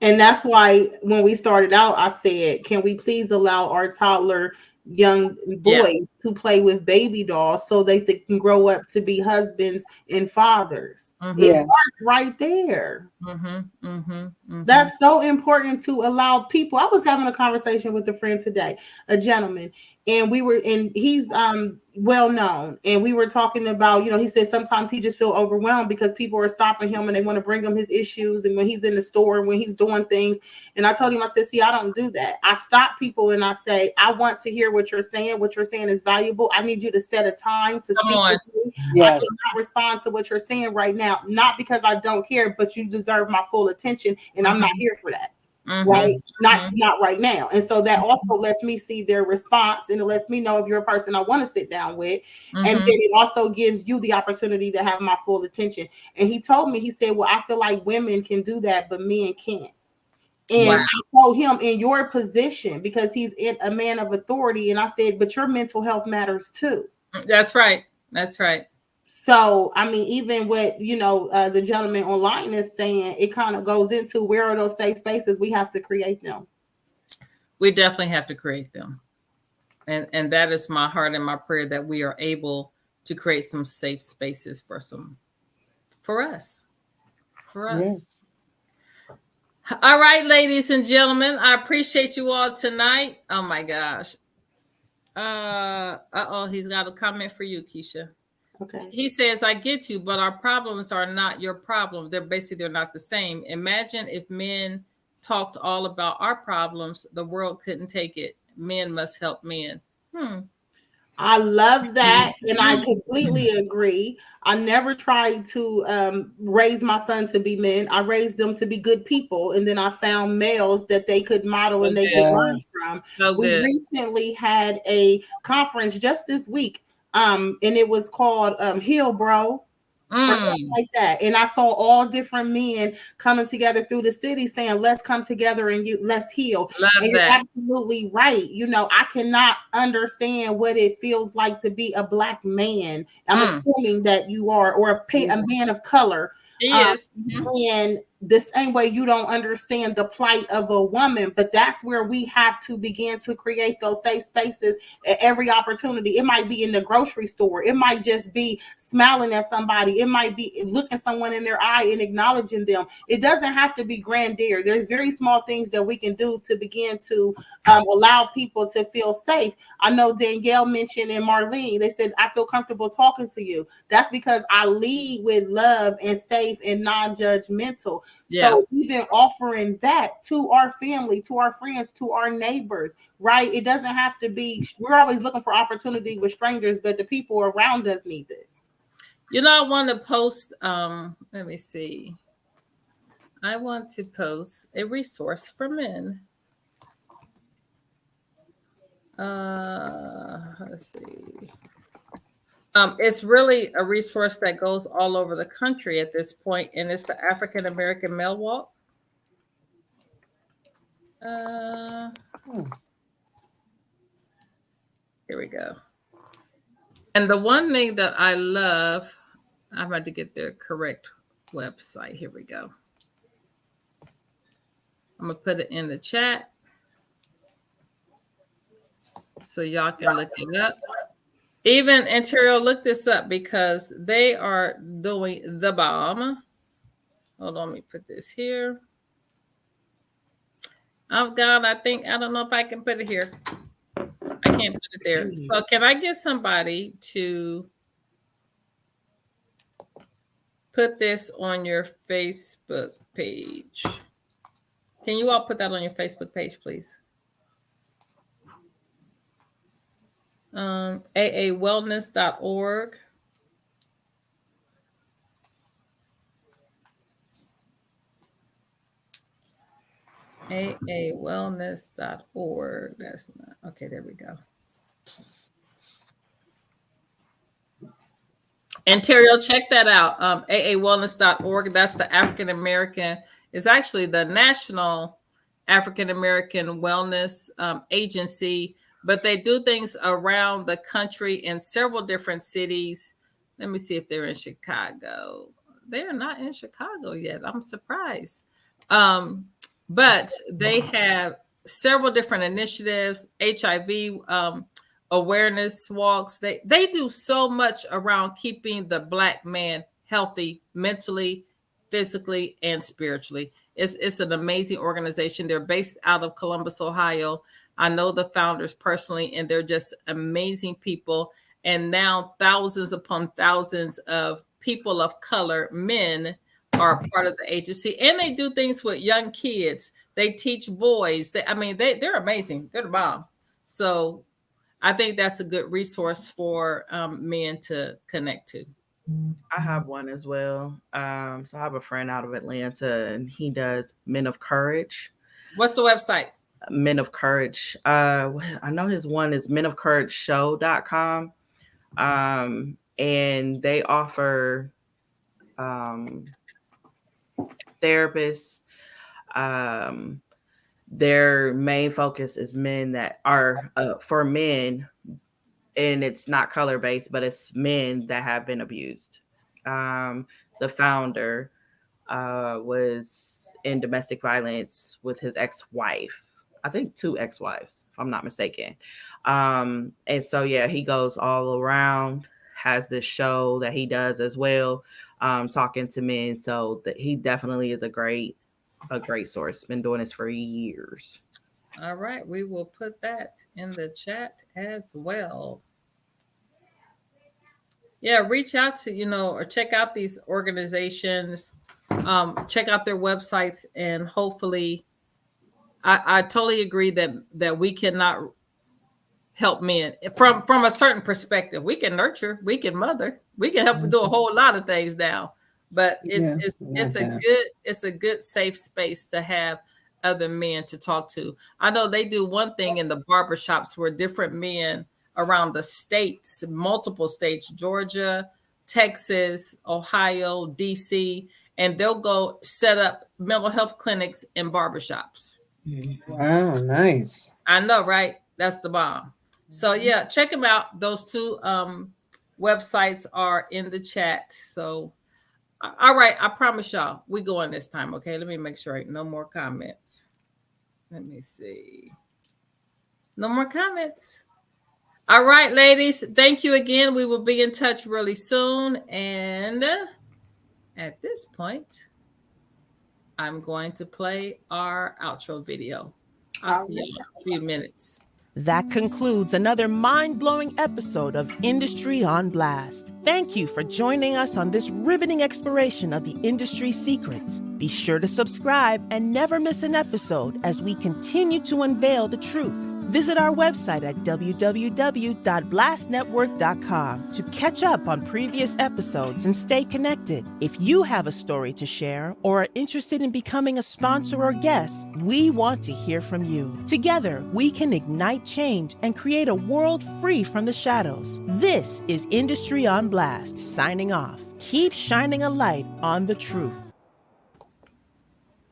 And that's why when we started out, I said, can we please allow our toddler young boys to play with baby dolls so they can grow up to be husbands and fathers? It starts right there. That's so important to allow people. I was having a conversation with a friend today, a gentleman, and he's well known, and we were talking about, you know, he said sometimes he just feel overwhelmed because people are stopping him and they want to bring him his issues, and when he's in the store, when he's doing things. And I told him, I said, see, I don't do that. I stop people and I say, I want to hear what you're saying. What you're saying is valuable. I need you to set a time to speak with me. I cannot respond to what you're saying right now, not because I don't care, but you deserve my full attention, and I'm not here for that. Right? Not right now. And so that also lets me see their response, and it lets me know if you're a person I want to sit down with. And then it also gives you the opportunity to have my full attention. And he told me, he said, well, I feel like women can do that, but men can't. And I told him, in your position, because he's a man of authority, and I said, but your mental health matters too. That's right. That's right. So, I mean, even what, you know, the gentleman online is saying, it kind of goes into, where are those safe spaces? We have to create them. We definitely have to create them. And that is my heart and my prayer, that we are able to create some safe spaces for us. Yes. All right, ladies and gentlemen, I appreciate you all tonight. Oh my gosh. He's got a comment for you, Keisha. Okay. He says, I get you, but our problems are not your problem. They're not the same. Imagine if men talked all about our problems, the world couldn't take it. Men must help men. I love that. And I completely agree. I never tried to raise my sons to be men. I raised them to be good people. And then I found males that they could model and they could learn from. We recently had a conference just this week. And it was called Heal Bro, or something like that. And I saw all different men coming together through the city saying, let's come together and let's heal. And you're absolutely right. You know, I cannot understand what it feels like to be a Black man. I'm assuming that you are, or a man of color. He is. And the same way you don't understand the plight of a woman, but that's where we have to begin to create those safe spaces at every opportunity. It might be in the grocery store. It might just be smiling at somebody. It might be looking someone in their eye and acknowledging them. It doesn't have to be grandeur. There's very small things that we can do to begin to allow people to feel safe. I know Danielle mentioned and Marlene, they said, I feel comfortable talking to you. That's because I lead with love and safe and non-judgmental. Yeah. So even offering that to our family, to our friends, to our neighbors, right? It doesn't have to be, we're always looking for opportunity with strangers, but the people around us need this. You know, I want to post, let me see. I want to post a resource for men. Let's see. It's really a resource that goes all over the country at this point, and it's the African American Male Walk. Here we go. And the one thing that I love, I'm about to get their correct website. Here we go. I'm gonna put it in the chat so y'all can look it up. Even Ontario, look this up because they are doing the bomb. Hold on, let me put this here. Oh God, I don't know if I can put it here. I can't put it there. So can I get somebody to put this on your Facebook page? Can you all put that on your Facebook page, please? aawellness.org. aawellness.org. That's not okay. There we go. Ontario, check that out. aawellness.org. That's the African American. It's actually the National African American Wellness Agency, but they do things around the country in several different cities. Let me see if they're in Chicago. They're not in Chicago yet. I'm surprised. But they have several different initiatives, HIV awareness walks. They do so much around keeping the Black man healthy mentally, physically, and spiritually. It's an amazing organization. They're based out of Columbus, Ohio. I know the founders personally, and they're just amazing people. And now thousands upon thousands of people of color, men, are part of the agency. And they do things with young kids. They teach boys. They're amazing. They're the bomb. So I think that's a good resource for men to connect to. I have one as well. So I have a friend out of Atlanta, and he does Men of Courage. What's the website? Men of Courage. I know his one is menofcourageshow.com. And they offer therapists. Their main focus is men that are for men, and it's not color-based, but it's men that have been abused. The founder was in domestic violence with his ex-wife. I think 2 ex-wives, if I'm not mistaken. And so, yeah, he goes all around, has this show that he does as well, talking to men. So that he definitely is a great source. Been doing this for years. All right. We will put that in the chat as well. Yeah, reach out to, or check out these organizations, check out their websites, and hopefully I totally agree that we cannot help men from a certain perspective. We can nurture, we can mother, we can help do a whole lot of things now. But it's a good safe space to have other men to talk to. I know they do one thing in the barbershops where different men around the states, multiple states, Georgia, Texas, Ohio, DC, and they'll go set up mental health clinics in barbershops. Wow, nice. I know, right? That's the bomb. So yeah, check them out. Those 2 websites are in the chat. So All right, I promise y'all, we going this time. Okay, let me make sure ain't no more comments. Let me see. No more comments. All right, ladies, thank you again. We will be in touch really soon. And at this point, I'm going to play our outro video. I'll see you in a few minutes. That concludes another mind-blowing episode of Industry on Blast. Thank you for joining us on this riveting exploration of the industry secrets. Be sure to subscribe and never miss an episode as we continue to unveil the truth. Visit our website at www.blastnetwork.com to catch up on previous episodes and stay connected. If you have a story to share or are interested in becoming a sponsor or guest, we want to hear from you. Together, we can ignite change and create a world free from the shadows. This is Industry on Blast, signing off. Keep shining a light on the truth.